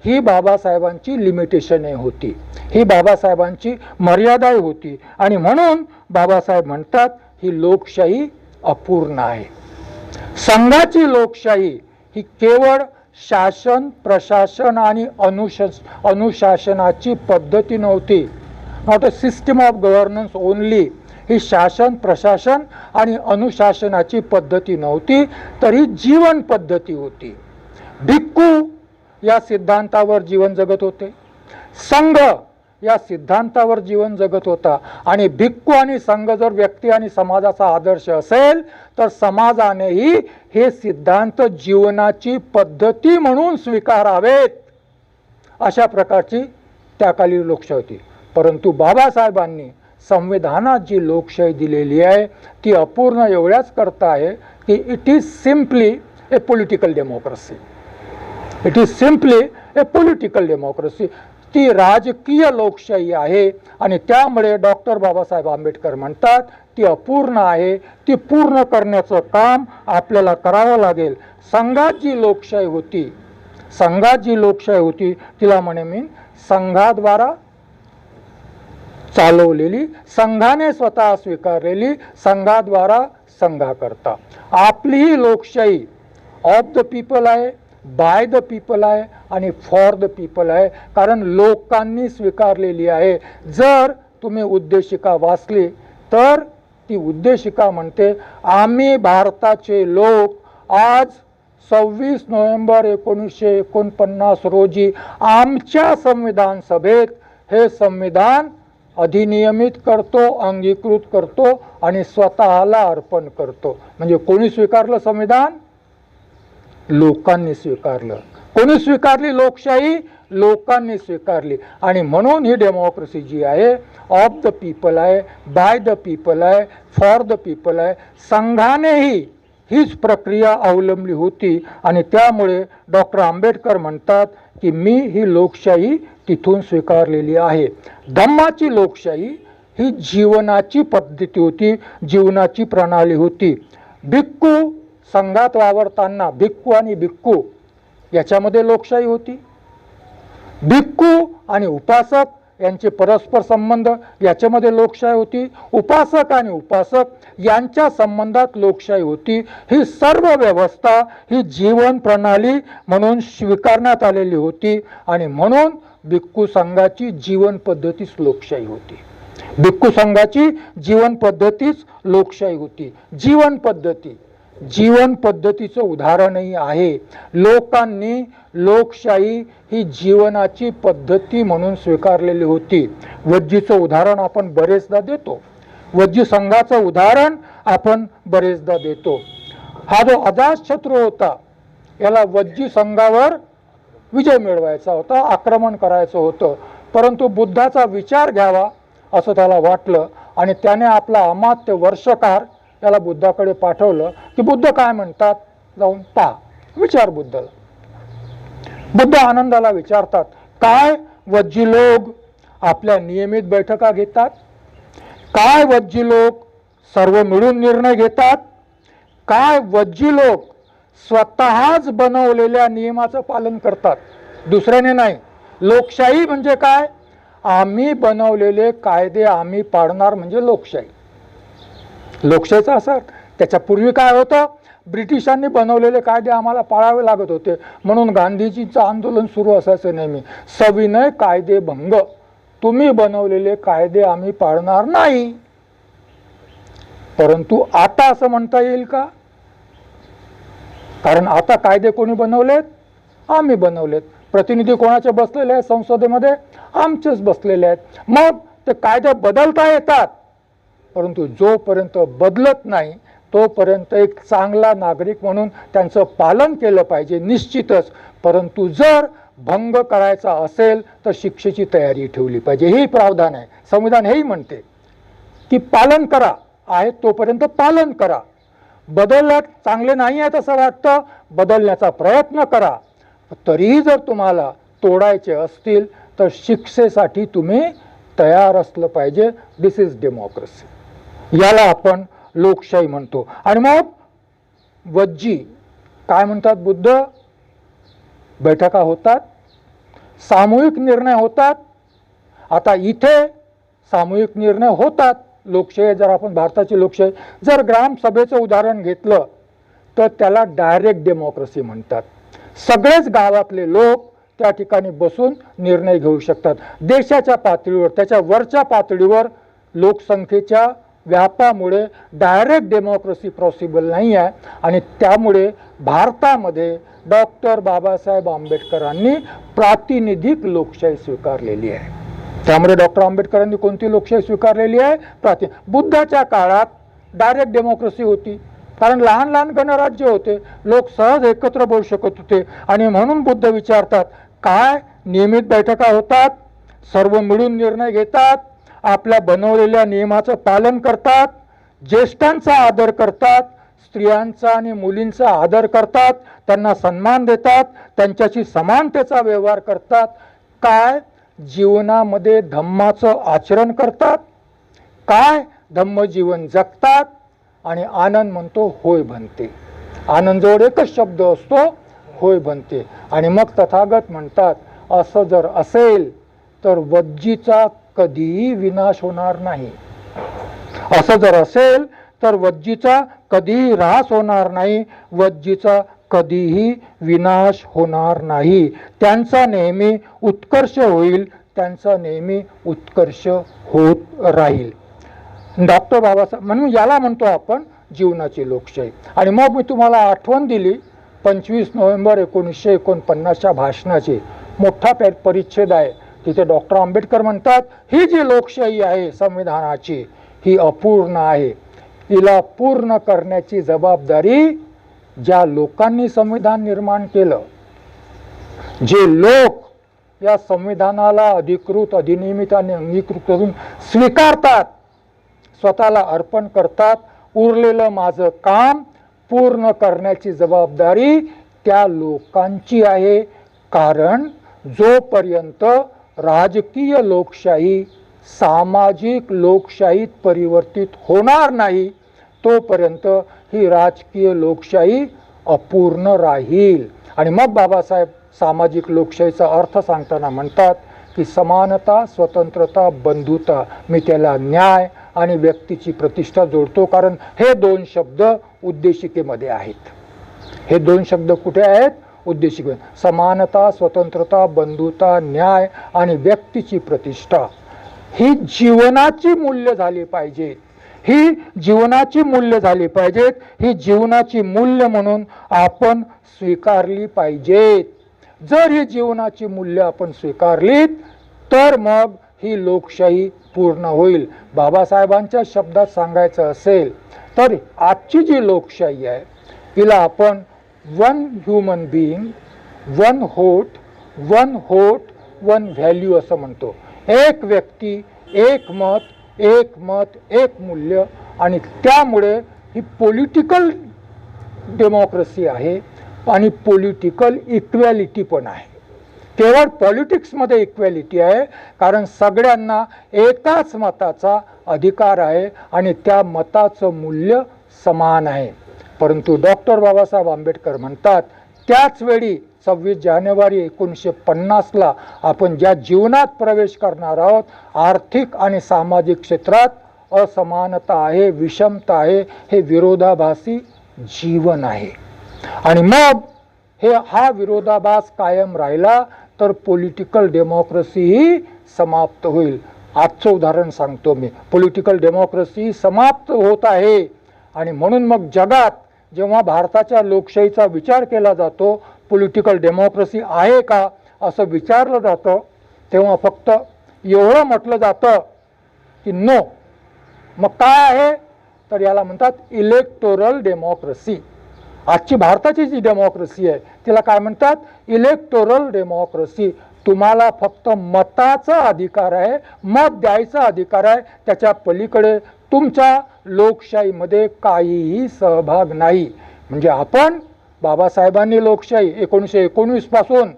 ही बाबासाहेबांची लिमिटेशन होती, ही बाबासाहेबांची मर्यादा होती. आणि म्हणून बाबासाहेब म्हणतात ही लोकशाही अपूर्ण आहे. संघाची लोकशाही ही केवळ शासन प्रशासन आणि अनुशासनाची पद्धती नव्हती. Not a system of governance only. ही शासन प्रशासन आणि अनुशासनाची पद्धती नव्हती, तर ही जीवन पद्धती होती. भिक्खू या सिद्धांतावर जीवन जगत होते, संघ या सिद्धांतावर जीवन जगत होता. आणि भिक्खू आणि संघ जर व्यक्ती आणि समाजाचा आदर्श असेल तर समाजानेही हे सिद्धांत जीवनाची पद्धती म्हणून स्वीकारावेत, अशा प्रकारची त्याकाली लोकशाही होती. परंतु बाबासाहेबांनी संविधानात जी लोकशाही दिलेली आहे ती अपूर्ण एवढ्याच करता आहे की it is simply A political democracy. It is simply A political democracy. ती राजकीय लोकशाही आहे. आणि त्यामुळे डॉक्टर बाबासाहेब आंबेडकर म्हणतात ती अपूर्ण आहे, ती पूर्ण करण्याचं काम आपल्याला करावं लागेल. संघात जी लोकशाही होती, संघात जी लोकशाही होती तिला म्हणे मी संघाद्वारा चालवलेली, संघाने स्वतः स्वीकारलेली, संघाद्वारा संघाकरता. आपली ही लोकशाही ऑफ द पीपल आहे, बाय द पीपल आहे आणि फॉर द पीपल आहे. कारण लोकांनी स्वीकारलेली आहे. जर तुम्ही उद्देशिका वाचली तर ती उद्देशिका म्हणते आम्ही भारताचे लोक आज 26 नोव्हेंबर 1949 रोजी आमच्या संविधान सभेत हे संविधान अधिनियमित करतो, अंगीकृत करतो आणि स्वतःला अर्पण करतो. म्हणजे कोणी स्वीकारलं संविधान? लोकांनी स्वीकारलं. कोणी स्वीकारली लोकशाही? लोकांनी स्वीकारली. आणि म्हणून ही डेमोक्रेसी जी आहे ऑफ द पीपल आहे, बाय द पीपल आहे, फॉर द पीपल आहे. संघानेही हीच प्रक्रिया अवलंबली होती. आणि त्यामुळे डॉक्टर आंबेडकर म्हणतात की मी ही लोकशाही तिथून स्वीकारलेली आहे. धम्माची लोकशाही ही जीवनाची पद्धती होती, जीवनाची प्रणाली होती. भिक्खू संघात वावरताना भिक्खू आणि भिक्खू याच्यामध्ये लोकशाही होती. भिक्खू आणि उपासक यांचे परस्पर संबंध याच्यामध्ये लोकशाही होती. उपासक आणि उपासक यांच्या संबंधात लोकशाही होती. ही सर्व व्यवस्था ही जीवन प्रणाली म्हणून स्वीकारण्यात आलेली होती. आणि म्हणून भिक्खू संघाची जीवन पद्धतीच लोकशाही होती. भिक्खू संघाची जीवन पद्धतीच लोकशाही होती. जीवन पद्धतीचं उदाहरणही आहे. लोकांनी लोकशाही ही जीवनाची पद्धती म्हणून स्वीकारलेली होती. वज्जीचं उदाहरण आपण बरेचदा देतो, वज्जी संघाचं उदाहरण आपण बरेचदा देतो. हा जो अजातशत्रू होता याला वज्जी संघावर विजय मिळवायचा होता, आक्रमण करायचं होतं. परंतु बुद्धाचा विचार घ्यावा असं त्याला वाटलं आणि त्याने आपला अमात्य वर्षकार त्याला बुद्धाकडे पाठवलं की बुद्ध काय म्हणतात, जाऊन पहा, विचार बुद्धाला. बुद्ध आनंदाला विचारतात, काय वज्जी लोक आपल्या नियमित बैठका घेतात? काय वज्जी लोक सर्व मिळून निर्णय घेतात? काय वज्जी लोक स्वतःच बनवलेल्या नियमाचं पालन करतात, दुसऱ्याने नाही? लोकशाही म्हणजे काय? आम्ही बनवलेले कायदे आम्ही पाळणार म्हणजे लोकशाही. लोकशाहीचा असर त्याच्यापूर्वी काय होतं? ब्रिटिशांनी बनवलेले कायदे आम्हाला पाळावे लागत होते. म्हणून गांधीजींचं आंदोलन सुरू असायचं नेहमी, सविनय कायदेभंग. तुम्ही बनवलेले कायदे आम्ही पाळणार नाही. परंतु आता असं म्हणता येईल का? कारण आता कायदे कोणी बनवलेत? आम्ही बनवलेत. प्रतिनिधी कोणाचे बसलेले आहेत संसदेमध्ये? आमचेच बसलेले आहेत. मग ते कायदे बदलता येतात, परंतु जोपर्यंत बदलत नाही तोपर्यंत एक चांगला नागरिक म्हणून त्यांचं पालन केलं पाहिजे निश्चितच. परंतु जर भंग करायचा असेल तर शिक्षेची तयारी ठेवली पाहिजे. हे प्रावधान आहे. संविधान हेही म्हणते की पालन करा, आहे तोपर्यंत पालन करा. बदलण्यात चांगले नाही आहेत असं वाटतं, बदलण्याचा प्रयत्न करा. तरीही जर तुम्हाला तोडायचे असतील तर शिक्षेसाठी तुम्ही तयार असलं पाहिजे. दिस इज डेमोक्रेसी. याला आपण लोकशाही म्हणतो. आणि मग वज्जी काय म्हणतात? बुद्ध, बैठका होतात, सामूहिक निर्णय होतात. आता इथे सामूहिक निर्णय होतात. लोकशाही, जर आपण भारताची लोकशाही जर ग्रामसभेचं उदाहरण घेतलं तर त्याला डायरेक्ट डेमोक्रेसी म्हणतात. सगळेच गावातले लोक त्या ठिकाणी बसून निर्णय घेऊ शकतात. देशाच्या पातळीवर, त्याच्या वरच्या पातळीवर लोकसंख्येच्या व्यापामुळे डायरेक्ट डेमोक्रेसी पॉसिबल नाही आहे. आणि त्यामुळे भारतामध्ये डॉक्टर बाबासाहेब आंबेडकरांनी प्रातिनिधिक लोकशाही स्वीकारलेली आहे. त्यामुळे डॉक्टर आंबेडकरांनी कोणती लोकशाही स्वीकारलेली आहे? बुद्धाच्या काळात डायरेक्ट डेमोक्रेसी होती, कारण लहान लहान गणराज्य होते, लोक सहज एकत्र बोलू शकत होते. आणि म्हणून बुद्ध विचारतात, काय नियमित बैठका होतात, सर्व मिळून निर्णय घेतात, आपल्या बनवलेल्या नियमाचं पालन करतात, ज्येष्ठांचा आदर करतात, स्त्रियांचा आणि मुलींचा आदर करतात, त्यांना सन्मान देतात, त्यांच्याशी समानतेचा व्यवहार करतात. काय जीवनामध्ये धम्माचं आचरण करतात, काय धम्मजीवन जगतात. आणि आनंद म्हणतो होय बनते. आनंदजवळ एकच शब्द असतो, होय बनते. आणि मग तथागत म्हणतात, असं जर असेल तर वज्जीचा कधीही विनाश होणार नाही. असं जर असेल तर वज्जीचा कधीही ऱ्हास होणार नाही, वज्जीचा कधीही विनाश होणार नाही. त्यांचा नेहमी उत्कर्ष होईल, त्यांचा नेहमी उत्कर्ष होत राहील. डॉक्टर बाबासाहेब म्हणून याला म्हणतो आपण जीवनाची लोकशाही. आणि मग मी तुम्हाला आठवण दिली 25 नोव्हेंबर 1949च्या भाषणाची. मोठा परिच्छेद आहे तिथे. डॉक्टर आंबेडकर म्हणतात, ही जी लोकशाही आहे संविधानाची, ही अपूर्ण आहे. हिला पूर्ण करण्याची जबाबदारी ज्या लोकांनी संविधान निर्माण केलं, जे लोक या संविधानाला अधिकृत अधिनियमित आणि अंगीकृत करून स्वीकारतात, स्वतःला अर्पण करतात, उरलेलं माझं काम पूर्ण करण्याची जबाबदारी त्या लोकांची आहे. कारण जोपर्यंत राजकीय लोकशाही सामाजिक लोकशाहीत परिवर्तित होणार नाही तोपर्यंत ही राजकीय लोकशाही अपूर्ण राहील. आणि मग बाबासाहेब सामाजिक लोकशाहीचा अर्थ सांगताना म्हणतात की समानता, स्वतंत्रता, बंधुता, मी त्याला न्याय आणि व्यक्तीची प्रतिष्ठा जोडतो. कारण हे दोन शब्द उद्देशिकेमध्ये आहेत. हे दोन शब्द कुठे आहेत? उद्देशिके. समानता, स्वतंत्रता, बंधुता, न्याय आणि व्यक्तीची प्रतिष्ठा ही जीवनाची मूल्य झाली पाहिजेत. ही जीवनाची मूल्य झाली पाहिजेत. ही जीवनाची मूल्य म्हणून आपण स्वीकारली पाहिजेत. जर ही जीवनाची मूल्य आपण स्वीकारलीत तर मग ही लोकशाही पूर्ण होईल. बाबासाहेबांच्या शब्दात सांगायचं असेल तर आजची जी लोकशाही आहे हिला आपण वन ह्युमन बीइंग, वन होट, वन व्हॅल्यू असं म्हणतो. एक व्यक्ती, एक मत, एक मूल्य. आणि त्यामुळे ही पॉलिटिकल डेमोक्रेसी आहे आणि पॉलिटिकल इक्वॅलिटी पण आहे. केवळ पॉलिटिक्समध्ये इक्वॅलिटी आहे, कारण सगळ्यांना एकाच मताचा अधिकार आहे आणि त्या मताचं मूल्य समान आहे. परंतु डॉक्टर बाबासाहेब आंबेडकर म्हणतात, त्याच वेळी 26 जानेवारी 1950ला आपण ज्या जीवनात प्रवेश करणार आहोत, आर्थिक आणि सामाजिक क्षेत्रात असमानता आहे, विषमता आहे, हे विरोधाभासी जीवन आहे. आणि मग हा विरोधाभास कायम राहिला तर पॉलिटिकल डेमोक्रेसी ही समाप्त होईल. आजचं उदाहरण सांगतो मी. पॉलिटिकल डेमोक्रेसी समाप्त होत आहे. आणि म्हणून मग जगात जेव्हा भारताच्या लोकशाहीचा विचार केला जातो, पॉलिटिकल डेमोक्रेसी आहे का असं विचारलं जातं तेव्हा फक्त एवढं म्हटलं जातं की नो. मग काय आहे तर याला म्हणतात इलेक्टोरल डेमोक्रेसी. आजची भारताची जी डेमोक्रेसी आहे तिला काय म्हणतात, इलेक्टोरल डेमोक्रेसी. तुम्हाला फक्त मताचा अधिकार आहे, मत द्यायचा अधिकार आहे, त्याच्या पलीकडे तुमच्या लोकशाहीमध्ये काहीही सहभाग नाही. म्हणजे आपण बाबासाहेबांनी लोकशाही 1919 पासून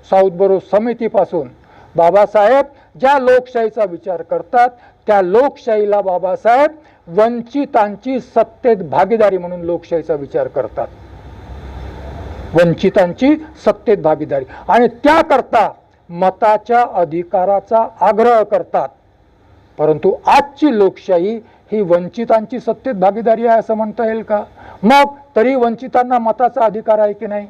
साऊथ बरो समितीपासून बाबासाहेब ज्या लोकशाहीचा विचार करतात त्या लोकशाहीला बाबासाहेब वंचितांची सत्तेत भागीदारी म्हणून लोकशाहीचा विचार करतात. वंचितांची सत्तेत भागीदारी आणि त्याकरता मताच्या अधिकाराचा आग्रह करतात. परंतु आजची लोकशाही ही वंचितांची सत्तेत भागीदारी आहे असं म्हणता येईल का? मग तरी वंचितांना मताचा अधिकार आहे की नाही?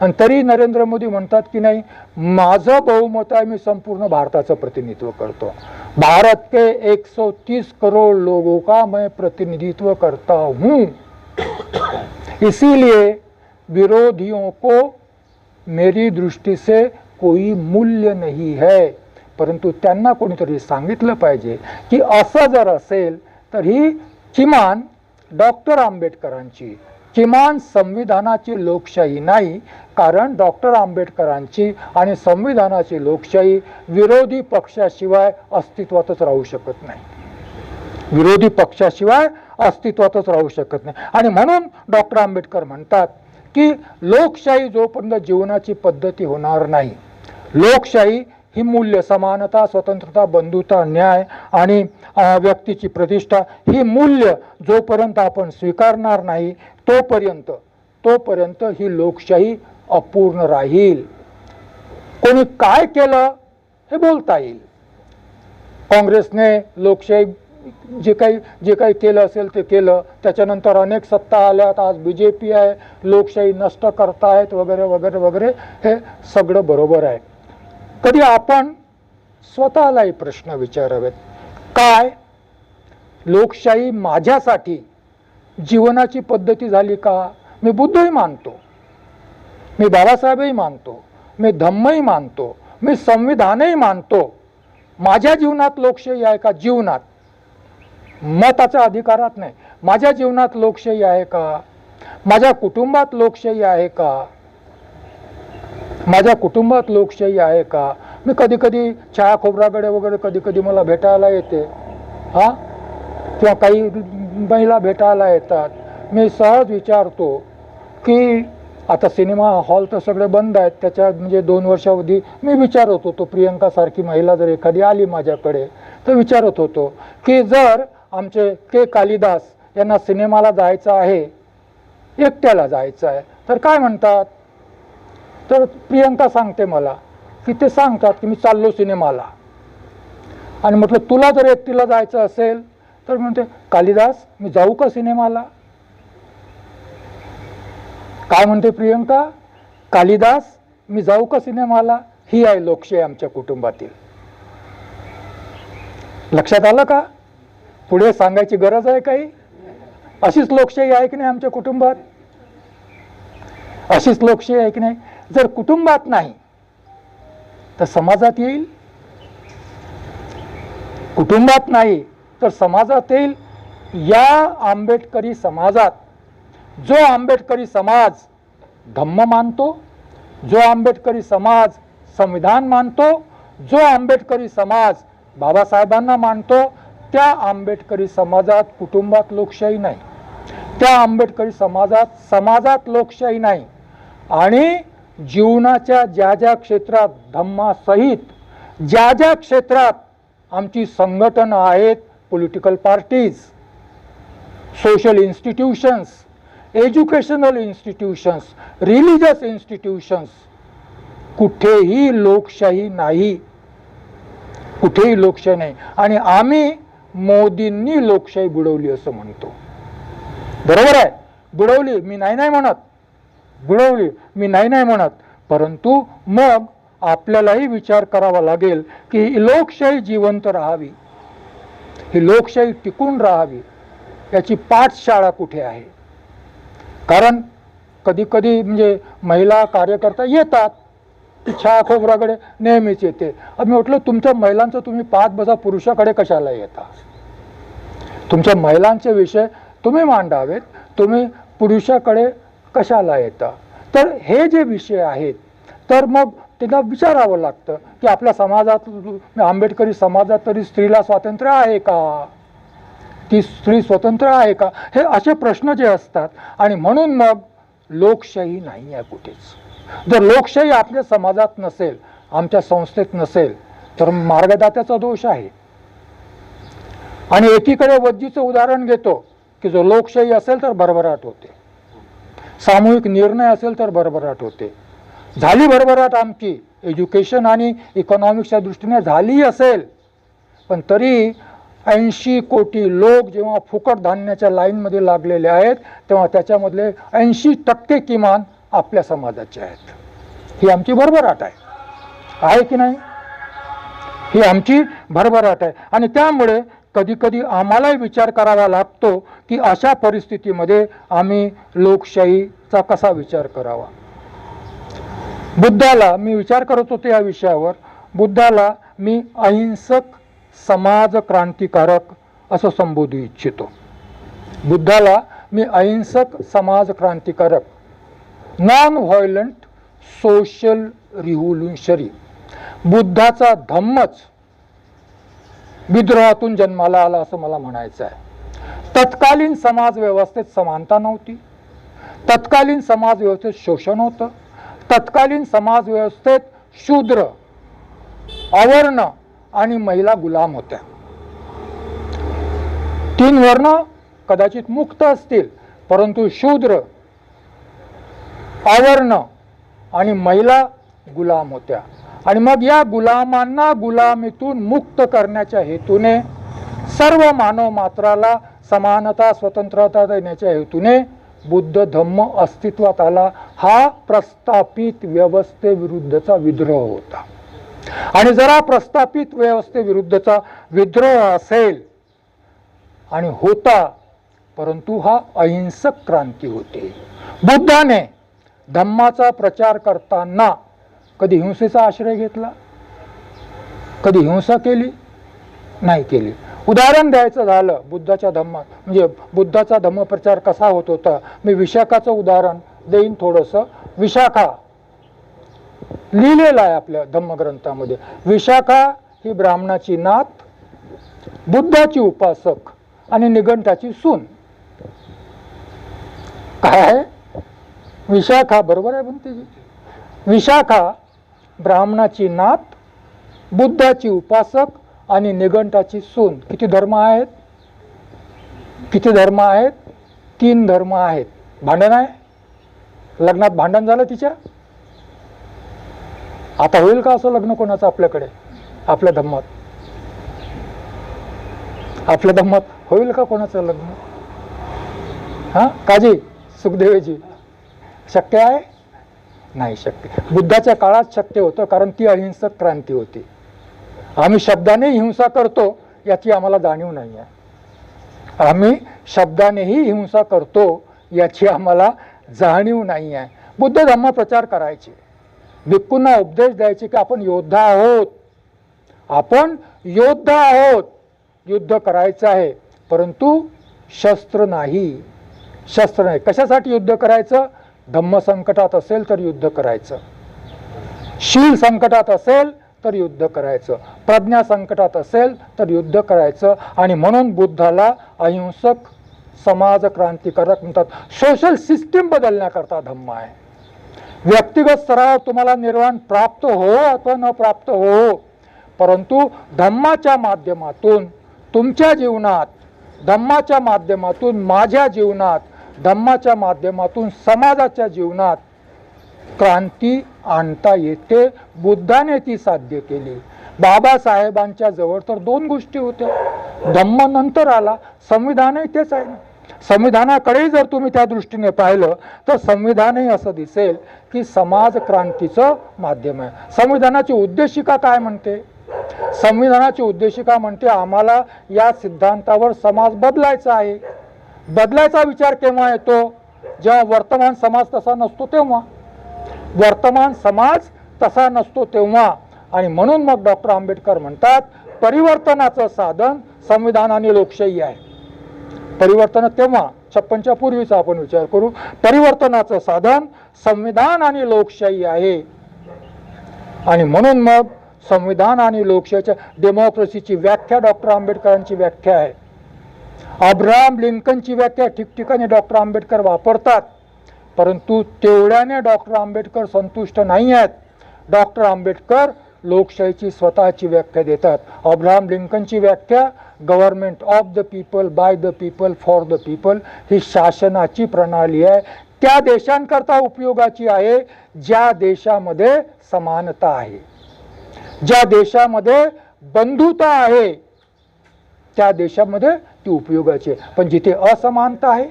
आणि तरी नरेंद्र मोदी म्हणतात की नाही माझं बहुमत आहे, मी संपूर्ण भारताचं प्रतिनिधित्व करतो. भारत के 130 करोड़ लोगों का मैं प्रतिनिधित्व करता हूँ, इसीलिए विरोधियों को मेरी दृष्टि से कोई मूल्य नहीं है. परंतु त्यांना कोणीतरी सांगितलं पाहिजे की असं जर असेल तर ही किमान डॉक्टर आंबेडकरांची, किमान संविधानाची लोकशाही नाही. कारण डॉक्टर आंबेडकरांची आणि संविधानाची लोकशाही विरोधी पक्षाशिवाय अस्तित्वातच राहू शकत नाही. विरोधी पक्षाशिवाय अस्तित्वातच राहू शकत नाही. आणि म्हणून डॉक्टर आंबेडकर म्हणतात की लोकशाही जोपर्यंत जीवनाची पद्धती होणार नाही, लोकशाही ही मूल्य समानता, स्वतंत्रता, बंधुता, न्याय आणि व्यक्तीची प्रतिष्ठा ही मूल्य जोपर्यंत आपण स्वीकारणार नाही तोपर्यंत ही लोकशाही अपूर्ण राहील. कोणी काय केलं हे बोलता येईल. काँग्रेसने लोकशाही जे काही केलं असेल ते केलं, त्याच्यानंतर अनेक सत्ता आल्यात, आज BJP आहे, लोकशाही नष्ट करतायत वगैरे वगैरे वगैरे, हे सगळं बरोबर आहे. कधी आपण स्वतःलाही प्रश्न विचारावेत, काय लोकशाही माझ्यासाठी जीवनाची पद्धती झाली का? मी बुद्धही मानतो, मी बाबासाहेबही मानतो, मी धम्मही मानतो, मी संविधानही मानतो. माझ्या जीवनात लोकशाही आहे का? जीवनात, मताच्या अधिकारात नाही. माझ्या जीवनात लोकशाही आहे का? माझ्या कुटुंबात लोकशाही आहे का? माझ्या कुटुंबात लोकशाही आहे का? मी कधी कधी छाया खोबरागडे वगैरे कधी कधी मला भेटायला येते, हां, किंवा काही महिला भेटायला येतात. मी सहज विचारतो की आता सिनेमा हॉल तर सगळे बंद आहेत, त्याच्या म्हणजे 2 वर्षावधी मी विचारत होतो, प्रियंकासारखी महिला जर एखादी आली माझ्याकडे तर विचारत होतो की जर आमचे के कालिदास यांना सिनेमाला जायचं आहे, एकट्याला जायचं आहे, तर काय म्हणतात? तर प्रियंका सांगते मला की ते सांगतात की मी चाललो सिनेमाला. आणि म्हटलं तुला जर एकटीला जायचं असेल तर म्हणते कालिदास मी जाऊ का सिनेमाला? काय म्हणते प्रियंका? कालिदास मी जाऊ का सिनेमाला? ही आहे लोकशाही आमच्या कुटुंबातील. लक्षात आलं का? पुढे सांगायची गरज आहे काही? अशीच लोकशाही आहे की नाही आमच्या कुटुंबात? अशीच लोकशाही आहे की नाही? जर कुटुंबात नाही तर समाजात येईल, कुटुंबात नाही तर समाजात येईल. या आंबेडकरी समाजात जो आंबेडकरी समाज धम्म मानतो, जो आंबेडकरी समाज संविधान मानतो, जो आंबेडकरी समाज बाबासाहेबांना मानतो, त्या आंबेडकरी समाजात कुटुंबात लोकशाही नाही, त्या आंबेडकरी समाजात लोकशाही नाही. आणि जीवनाच्या ज्या ज्या क्षेत्रात धम्मासहित ज्या ज्या क्षेत्रात आमची संघटना आहेत, political parties, social institutions, educational institutions, religious institutions, कुठेही लोकशाही नाही, कुठेही लोकशाही नाही. आणि आम्ही मोदींनी लोकशाही बुडवली असं म्हणतो. बरोबर आहे, बुडवली, मी नाही म्हणत, बुडवली मी नाही म्हणत. परंतु मग आपल्यालाही विचार करावा लागेल की ही लोकशाही जिवंत राहावी, ही लोकशाही टिकून राहावी, याची पाठशाळा कुठे आहे? कारण कधी कधी म्हणजे महिला कार्यकर्ता येतात, ती छाया खोबराकडे नेहमीच येते. मी म्हटलं तुमच्या महिलांचं तुम्ही पाहत बसा, पुरुषाकडे कशाला येता? तुमच्या महिलांचे विषय तुम्ही मांडावेत, तुम्ही पुरुषाकडे कशाला येता? तर हे जे विषय आहेत, तर मग त्यांना विचारावं लागतं की आपल्या समाजात, आंबेडकरी समाजात तरी स्त्रीला स्वातंत्र्य आहे का? ती स्त्री स्वतंत्र आहे का? हे असे प्रश्न जे असतात. आणि म्हणून मग लोकशाही नाही आहे कुठेच. जर लोकशाही आपल्या समाजात नसेल, आमच्या संस्थेत नसेल, तर मार्गदात्याचा दोष आहे. आणि एकीकडे वज्जीचं उदाहरण घेतो की जो लोकशाही असेल तर भरभराट होते, सामूहिक निर्णय असेल तर भरभराट होते. झाली भरभराट आमची एज्युकेशन आणि इकॉनॉमिक्सच्या दृष्टीने झाली असेल, पण तरी 80 कोटी लोक जेव्हा फुकट धान्याच्या लाईनमध्ये लागलेले आहेत, तेव्हा त्याच्यामधले 80% किमान आपल्या समाजाचे आहेत. ही आमची भरभराट आहे की नाही? ही आमची भरभराट आहे. आणि त्यामुळे कधी कधी आम्हालाही विचार करावा लागतो की अशा परिस्थितीमध्ये आम्ही लोकशाहीचा कसा विचार करावा. बुद्धाला मी विचार करत होते या विषयावर. बुद्धाला मी अहिंसक समाज क्रांतिकारक असं संबोधू इच्छितो. बुद्धाला मी अहिंसक समाज क्रांतिकारक, नॉन व्हायलंट सोशल रिव्होल्युशनरी. बुद्धाचा धम्मच विद्रोहातून जन्माला आला असं मला म्हणायचं आहे. तत्कालीन समाज व्यवस्थेत समानता नव्हती, तत्कालीन समाज व्यवस्थेत शोषण होतं, तत्कालीन समाज व्यवस्थेत शूद्र, अवर्ण आणि महिला गुलाम होत्या. 3 वर्ण कदाचित मुक्त असतील, परंतु शूद्र, अवर्ण आणि महिला गुलाम होत्या. आणि मग या गुलामांना गुलामीतून मुक्त करण्याच्या हेतूने, सर्व मानव मात्राला समानता स्वतंत्रता देण्याच्या हेतूने बुद्ध धम्म अस्तित्वात आला. हा प्रस्थापित व्यवस्थेविरुद्धचा विद्रोह होता. आणि जरा प्रस्थापित व्यवस्थेविरुद्धचा विद्रोह असेल आणि होता, परंतु हा अहिंसक क्रांती होती. बुद्धाने धम्माचा प्रचार करताना कधी हिंसेचा आश्रय घेतला? कधी हिंसा केली? नाही केली. उदाहरण द्यायचं झालं बुद्धाच्या धम्मात, म्हणजे बुद्धाचा धम्मप्रचार कसा होत होता, मी विशाखाचं उदाहरण देईन थोडंसं. विशाखा लिहिलेलं आहे आपल्या धम्मग्रंथामध्ये. विशाखा ही ब्राह्मणाची नात, बुद्धाची उपासक आणि निघंटाची सून. काय आहे? विशाखा बरोबर आहे म्हणते. विशाखा ब्राह्मणाची नात, बुद्धाची उपासक आणि निघंटाची सून. किती धर्म आहेत? किती धर्म आहेत? 3 धर्म आहेत. भांडण आहे? लग्नात भांडण झालं तिच्या? आता होईल का असं लग्न कोणाचं आपल्याकडे? आपल्या धम्मात, आपल्या धम्मात होईल का कोणाचं लग्न? हा काजी सुखदेवजी, शक्य आहे? नाही शक्य. बुद्धाच्या काळात शक्य होतं, कारण ती अहिंसक क्रांती होती. आम्ही शब्दाने हिंसा करतो याची आम्हाला जाणीव नाही आहे. आम्ही शब्दानेही हिंसा करतो याची आम्हाला जाणीव नाही आहे. बुद्ध धम्म प्रचार करायचे, भिक्खूंना उपदेश द्यायचे की आपण योद्धा आहोत, आपण योद्धा आहोत, युद्ध करायचं आहे, परंतु शस्त्र नाही. शस्त्र नाही. कशासाठी युद्ध करायचं? धम्म संकटात असेल तर युद्ध करायचं, शील संकटात असेल तर युद्ध करायचं, प्रज्ञा संकटात असेल तर युद्ध करायचं. आणि म्हणून बुद्धाला अहिंसक समाज क्रांतिकारक म्हणतात. सोशल सिस्टीम बदलण्याकरता धम्म आहे. व्यक्तिगत स्तरावर तुम्हाला निर्वाण प्राप्त हो अथवा न प्राप्त हो, परंतु धम्माच्या माध्यमातून तुमच्या जीवनात, धम्माच्या माध्यमातून माझ्या जीवनात, धम्माच्या माध्यमातून समाजाच्या जीवनात क्रांती आणता येते. बुद्धाने ती साध्य केली. बाबासाहेबांच्या जवळ तर 2 गोष्टी होत्या. धम्म नंतर आला, संविधानही तेच आहे ना. संविधानाकडे जर तुम्ही त्या दृष्टीने पाहिलं तर संविधानही असं दिसेल की समाज क्रांतीचं माध्यम आहे. संविधानाची उद्देशिका काय म्हणते? संविधानाची उद्देशिका म्हणते आम्हाला या सिद्धांतावर समाज बदलायचा आहे. बदलायचा विचार केव्हा येतो? जेव्हा वर्तमान समाज तसा नसतो तेव्हा. वर्तमान समाज तसा नसतो तेव्हा. आणि म्हणून मग डॉक्टर आंबेडकर म्हणतात परिवर्तनाचं साधन संविधान आणि लोकशाही आहे. परिवर्तन तेव्हा 56च्या पूर्वीचा आपण विचार करू. परिवर्तनाचं साधन संविधान आणि लोकशाही आहे. आणि म्हणून मग संविधान आणि लोकशाहीच्या डेमोक्रेसीची व्याख्या डॉक्टर आंबेडकरांची व्याख्या आहे. अब्राहम लिंकनची व्याख्या ठिकठिकाणी डॉक्टर आंबेडकर वापरतात, परंतु तेवढ्याने डॉक्टर आंबेडकर संतुष्ट नाही आहेत. डॉक्टर आंबेडकर लोकशाहीची स्वतःची व्याख्या देतात. अब्राहम लिंकनची व्याख्या government of the people, by the people, for the people ही शासनाची प्रणाली आहे. त्या देशांकरता उपयोगाची आहे ज्या देशामध्ये समानता आहे, ज्या देशामध्ये बंधुता आहे, त्या देशामध्ये ती उपयोगाची आहे. पण जिथे असमानता आहे,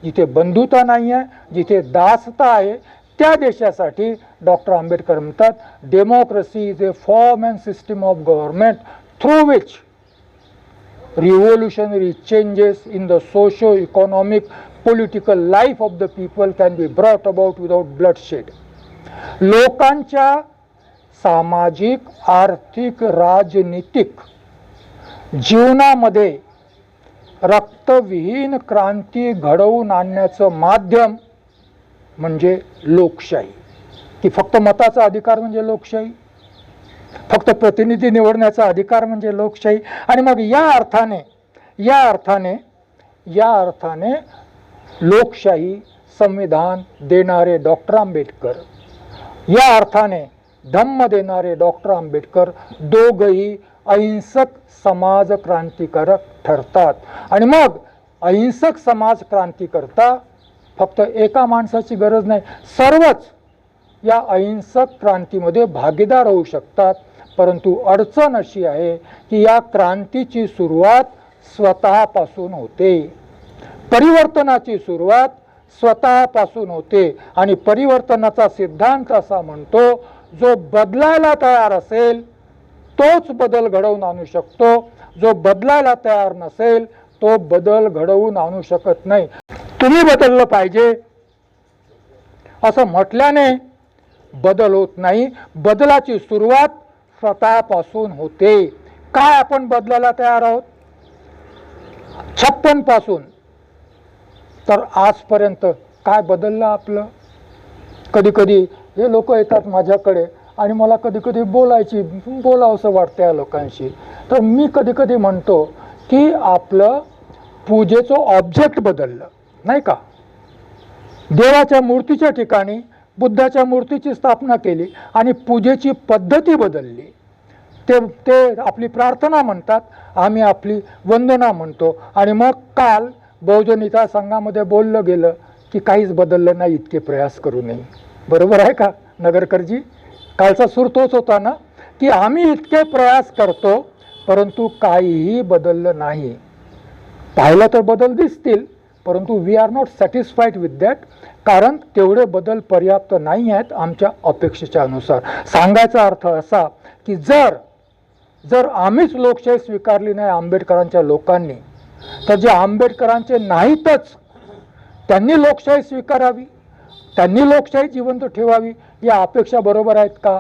जिथे बंधुता नाही आहे, जिथे दासता आहे, त्या देशासाठी डॉक्टर आंबेडकर म्हणतात democracy is a form and system of government through which revolutionary changes in the socio-economic political life of the people can be brought about without bloodshed. लोकांच्या सामाजिक, आर्थिक, राजनीतिक जीवनामध्ये रक्तविहीन क्रांती घडवून आणण्याचं माध्यम म्हणजे लोकशाही. की फक्त मताचा अधिकार म्हणजे लोकशाही, फक्त प्रतिनिधी निवडण्याचा अधिकार म्हणजे लोकशाही. आणि मग या अर्थाने लोकशाही संविधान देणारे डॉक्टर आंबेडकर, या अर्थाने धम्म देणारे डॉक्टर आंबेडकर दोघही अहिंसक समाज क्रांतिकारक ठरतात. आणि मग अहिंसक समाज क्रांती करता फक्त एका माणसाची गरज नाही, सर्वच या अहिंसक क्रांतीमध्ये भागीदार होऊ शकतात. परंतु अडचण अशी आहे की या क्रांतीची सुरुवात स्वतःपासून होते. परिवर्तनाची सुरुवात स्वतःपासून होते. आणि परिवर्तनाचा सिद्धांत असा म्हणतो जो बदलायला तयार असेल तोच बदल घडवून आणू शकतो, जो बदलायला तयार नसेल तो बदल घडवून आणू शकत नाही. तुम्ही बदललं पाहिजे असं म्हटल्याने बदल होत नाही. बदलाची सुरुवात स्वतःपासून होते. काय आपण बदलायला तयार आहोत? 56 पासून तर आजपर्यंत काय बदललं आपलं? कधी कधी हे लोक येतात माझ्याकडे आणि मला कधी कधी बोलावंसं वाटतं या लोकांशी. तर मी कधी कधी म्हणतो की आपलं पूजेचं ऑब्जेक्ट बदललं नाही का. देवाच्या मूर्तीच्या ठिकाणी बुद्धाच्या मूर्तीची स्थापना केली आणि पूजेची पद्धती बदलली. ते आपली प्रार्थना म्हणतात, आम्ही आपली वंदना म्हणतो. आणि मग काल बहुजनिता संघामध्ये बोललं गेलं की काहीच बदललं नाही इतके प्रयास करू नये. बरोबर आहे का नगरकरजी? कालचा सूर तोच होता ना की आम्ही इतके प्रयास करतो परंतु काहीही बदललं नाही. पाहिलं तर बदल दिसतील परंतु we are not satisfied with that, कारण तेवढे बदल पर्याप्त नाही आहेत आमच्या अपेक्षेच्या अनुसार. सांगायचा अर्थ असा की जर आम्हीच लोकशाही स्वीकारली नाही आंबेडकरांच्या लोकांनी, तर जे आंबेडकरांचे नाहीतच त्यांनी लोकशाही स्वीकारावी, त्यांनी लोकशाही जिवंत ठेवावी. या अपेक्षा बरोबर आहेत का?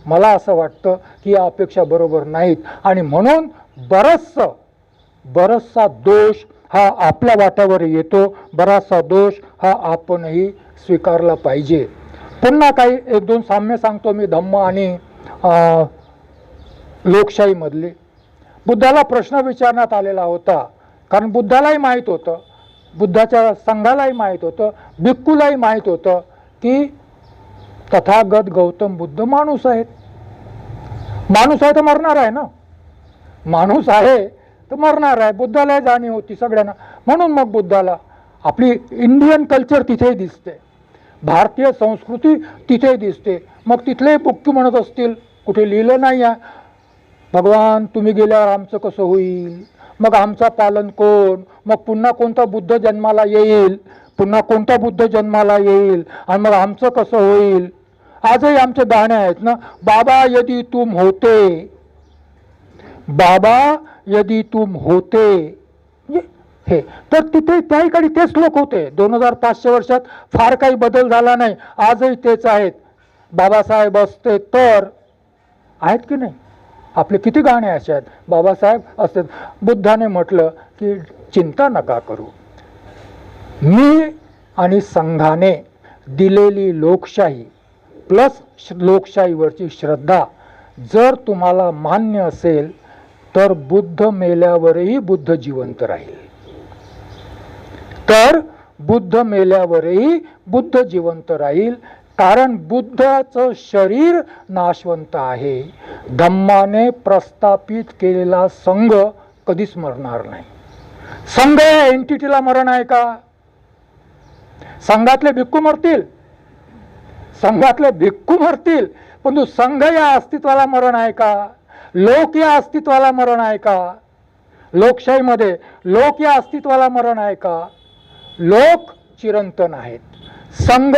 मला असं वाटतं की या अपेक्षा बरोबर नाहीत. आणि म्हणून बराचसा दोष हा आपल्या वाट्यावर येतो, बराचसा दोष हा आपणही स्वीकारला पाहिजे. पुन्हा काही 1-2 साम्य सांगतो मी धम्म आणि लोकशाहीमधले. बुद्धाला प्रश्न विचारण्यात आलेला होता, कारण बुद्धालाही माहीत होतं, बुद्धाच्या संघालाही माहीत होतं, भिक्खूलाही माहीत होतं की तथागत गौतम बुद्ध माणूस आहेत. माणूस आहे तर मरणार आहे ना, माणूस आहे तर मरणार आहे. बुद्धाला जाणीव होती सगळ्यांना. म्हणून मग बुद्धाला आपली इंडियन कल्चर तिथे दिसते, भारतीय संस्कृती तिथे दिसते. मग तिथले भिक्खू म्हणत असतील, कुठे लिहिलं नाही आहे, भगवान तुम्ही गेल्यावर आमचं कसं होईल, मग आमचा पालन कोण, मग पुन्हा कोणता बुद्ध जन्माला येईल, पुन्हा कोणता बुद्ध जन्माला येईल आणि मग आमचं कसं होईल. आजही आमचे गाणे आहेत ना, बाबा यदि तुम होते, बाबा यदि तुम होते. हे तर तिथे त्याहीकडे तेच लोक होते. 2500 वर्षात फार काही बदल झाला नाही, आजही तेच आहेत. बाबासाहेब असते तर, आहेत की नाही? आपले किती गाणे असे आहेत, बाबासाहेब असते. बुद्धाने म्हटलं की चिंता नका करू, मी आणि संघाने दिलेली लोकशाही प्लस लोकशाहीवरची श्रद्धा जर तुम्हाला मान्य असेल तर बुद्ध मेल्यावरही बुद्ध जिवंत राहील. तर बुद्ध मेल्यावरही बुद्ध जिवंत राहील, कारण बुद्धाचं शरीर नाशवंत आहे. धम्माने प्रस्थापित केलेला संघ कधीच मरणार नाही. संघ या एंटिटीला मरण आहे का? संघातले भिक्खू मरतील, संघातले भिक्खू मरतील, पण संघ या अस्तित्वाला मरण आहे का? लोक या अस्तित्वाला मरण आहे का? लोकशाहीमध्ये लोक या अस्तित्वाला मरण आहे का? लोक चिरंतन आहेत, संघ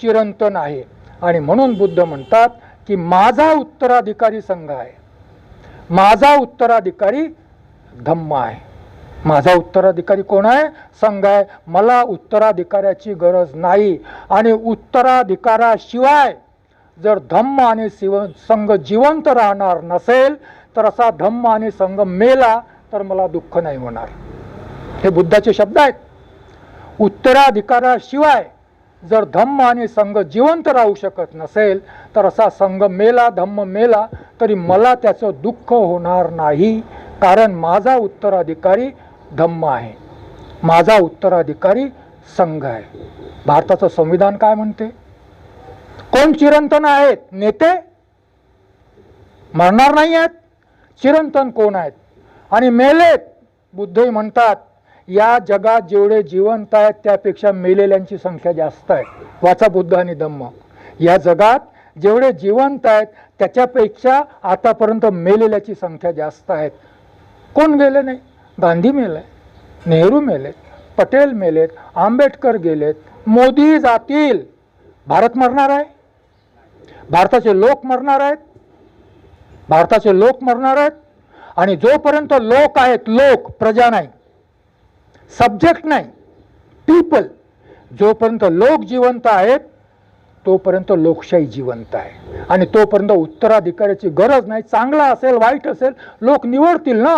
चिरंतन आहे. आणि म्हणून बुद्ध म्हणतात की माझा उत्तराधिकारी संघ आहे, माझा उत्तराधिकारी धम्म आहे. माझा उत्तराधिकारी कोण आहे? संघ आहे. मला उत्तराधिकाऱ्याची गरज नाही. आणि उत्तराधिकाराशिवाय जर धम्म आणि संघ जिवंत राहणार नसेल तर असा धम्म आणि संघ मेला तर मला दुःख नाही होणार. हे बुद्धाचे शब्द आहेत. उत्तराधिकाराशिवाय जर धम्म आणि संघ जिवंत राहू शकत नसेल तर असा संघ मेला, धम्म मेला तरी मला त्याचं दुःख होणार नाही, कारण माझा उत्तराधिकारी धम्म आहे, माझा उत्तराधिकारी संघ आहे. भारताचं संविधान काय म्हणते? कोण चिरंतन आहेत? नेते मरणार नाही आहेत. चिरंतन कोण आहेत? आणि मेलेत. बुद्धही म्हणतात या जगात जेवढे जिवंत आहेत त्यापेक्षा मेलेल्यांची संख्या जास्त आहे. वाचा बुद्ध आणि धम्म. या जगात जेवढे जिवंत आहेत त्याच्यापेक्षा आतापर्यंत मेलेल्याची संख्या जास्त आहेत. कोण गेले नाही? गांधी मेले, नेहरू मेलेत, पटेल मेलेत, आंबेडकर गेलेत, मोदी जातील. भारत मरणार आहे? भारताचे लोक मरणार आहेत, भारताचे लोक मरणार आहेत. आणि जोपर्यंत लोक आहेत, लोक, प्रजा नाही, सब्जेक्ट नाही, पीपल, जोपर्यंत लोक जिवंत आहेत तोपर्यंत लोकशाही जिवंत आहे. आणि तोपर्यंत उत्तराधिकाऱ्याची गरज नाही. चांगला असेल वाईट असेल लोक निवडतील ना.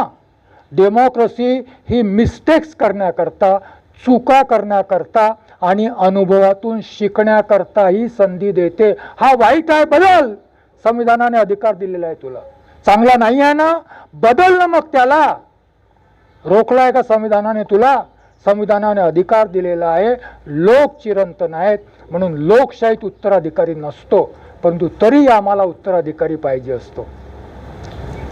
डेमोक्रेसी ही मिस्टेक्स करण्याकरता, चुका करण्याकरता आणि अनुभवातून शिकण्याकरता ही संधी देते. हा वाईट आहे, बदल. संविधानाने अधिकार दिलेला आहे तुला. चांगला नाही आहे ना, बदल ना. मग त्याला रोखलाय का संविधानाने तुला? संविधानाने अधिकार दिलेला आहे. लोक चिरंतन आहेत म्हणून लोकशाहीत उत्तराधिकारी नसतो, परंतु तरी आम्हाला उत्तराधिकारी पाहिजे असतो.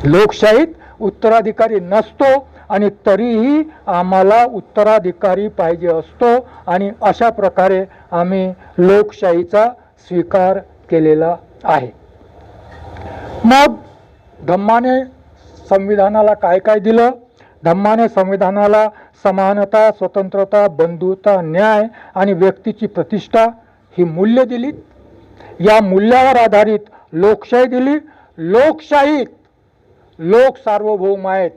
लोकशाहीत उत्तराधिकारी नसतो आणि तरीही आम्हाला उत्तराधिकारी पाहिजे असतो. आणि अशा प्रकारे आम्ही लोकशाहीचा स्वीकार केलेला आहे. मग धम्माने संविधानाला काय काय दिलं? धम्माने संविधानाला समानता, स्वतंत्रता, बंधुता, न्याय आणि व्यक्तीची प्रतिष्ठा ही मूल्य दिलीत. या मूल्यावर आधारित लोकशाही दिली. लोकशाहीत लोक सार्वभौम आहेत.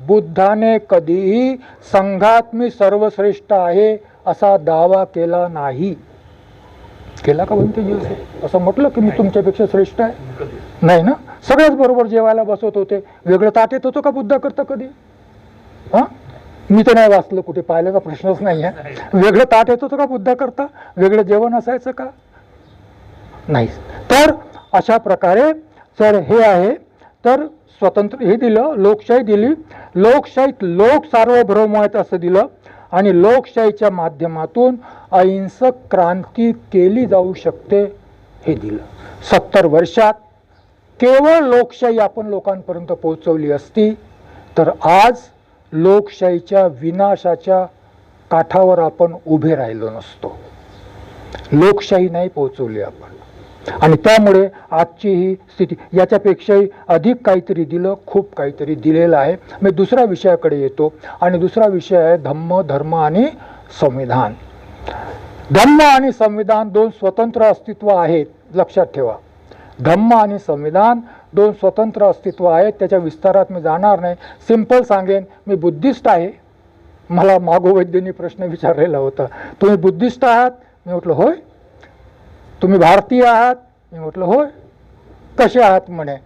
बुद्धाने कधीही संघात मी सर्वश्रेष्ठ आहे असा दावा केला नाही. केला का म्हणते जी? असं म्हटलं की मी तुमच्यापेक्षा श्रेष्ठ आहे? नाही ना. सगळ्याच बरोबर जेवायला बसवत होते. वेगळं ताट येत होतं का बुद्धा करता कधी? हां, मी तर नाही वाचलं कुठे, पाहिल्याचा प्रश्नच नाही आहे. वेगळं ताट येत होतं का बुद्धा करता? वेगळं जेवण असायचं का? नाही. तर अशा प्रकारे जर हे आहे तर स्वतंत्र हे दिलं, लोकशाही दिली. लोकशाहीत लोक सार्वभौम आहेत असं दिलं. आणि लोकशाहीच्या माध्यमातून अहिंसक क्रांती केली जाऊ शकते हे दिलं. 70 वर्षात केवळ लोकशाही आपण लोकांपर्यंत पोहोचवली असती तर आज लोकशाहीच्या विनाशाच्या काठावर आपण उभे राहिलो नसतो. लोकशाही नाही पोहोचवली आपण आणि त्यामुळे आजची ही स्थिती. याच्यापेक्षाही अधिक काहीतरी दिलं, खूप काहीतरी दिलेलं आहे. मी दुसऱ्या विषयाकडे येतो आणि दुसरा विषय आहे धम्म, धर्म आणि संविधान. धम्म आणि संविधान दोन स्वतंत्र अस्तित्व आहेत, लक्षात ठेवा. धम्म आणि संविधान दोन स्वतंत्र अस्तित्व आहेत. त्याच्या विस्तारात मी जाणार नाही. सिंपल सांगेन, मी बुद्धिस्ट आहे. मला मागोवैद्यांनी प्रश्न विचारलेला होता, तुम्ही बुद्धिस्ट आहात? मी म्हटलं होय. तुम्ही भारतीय आहात? मी म्हटलं होय, कसे आहात म्हणे.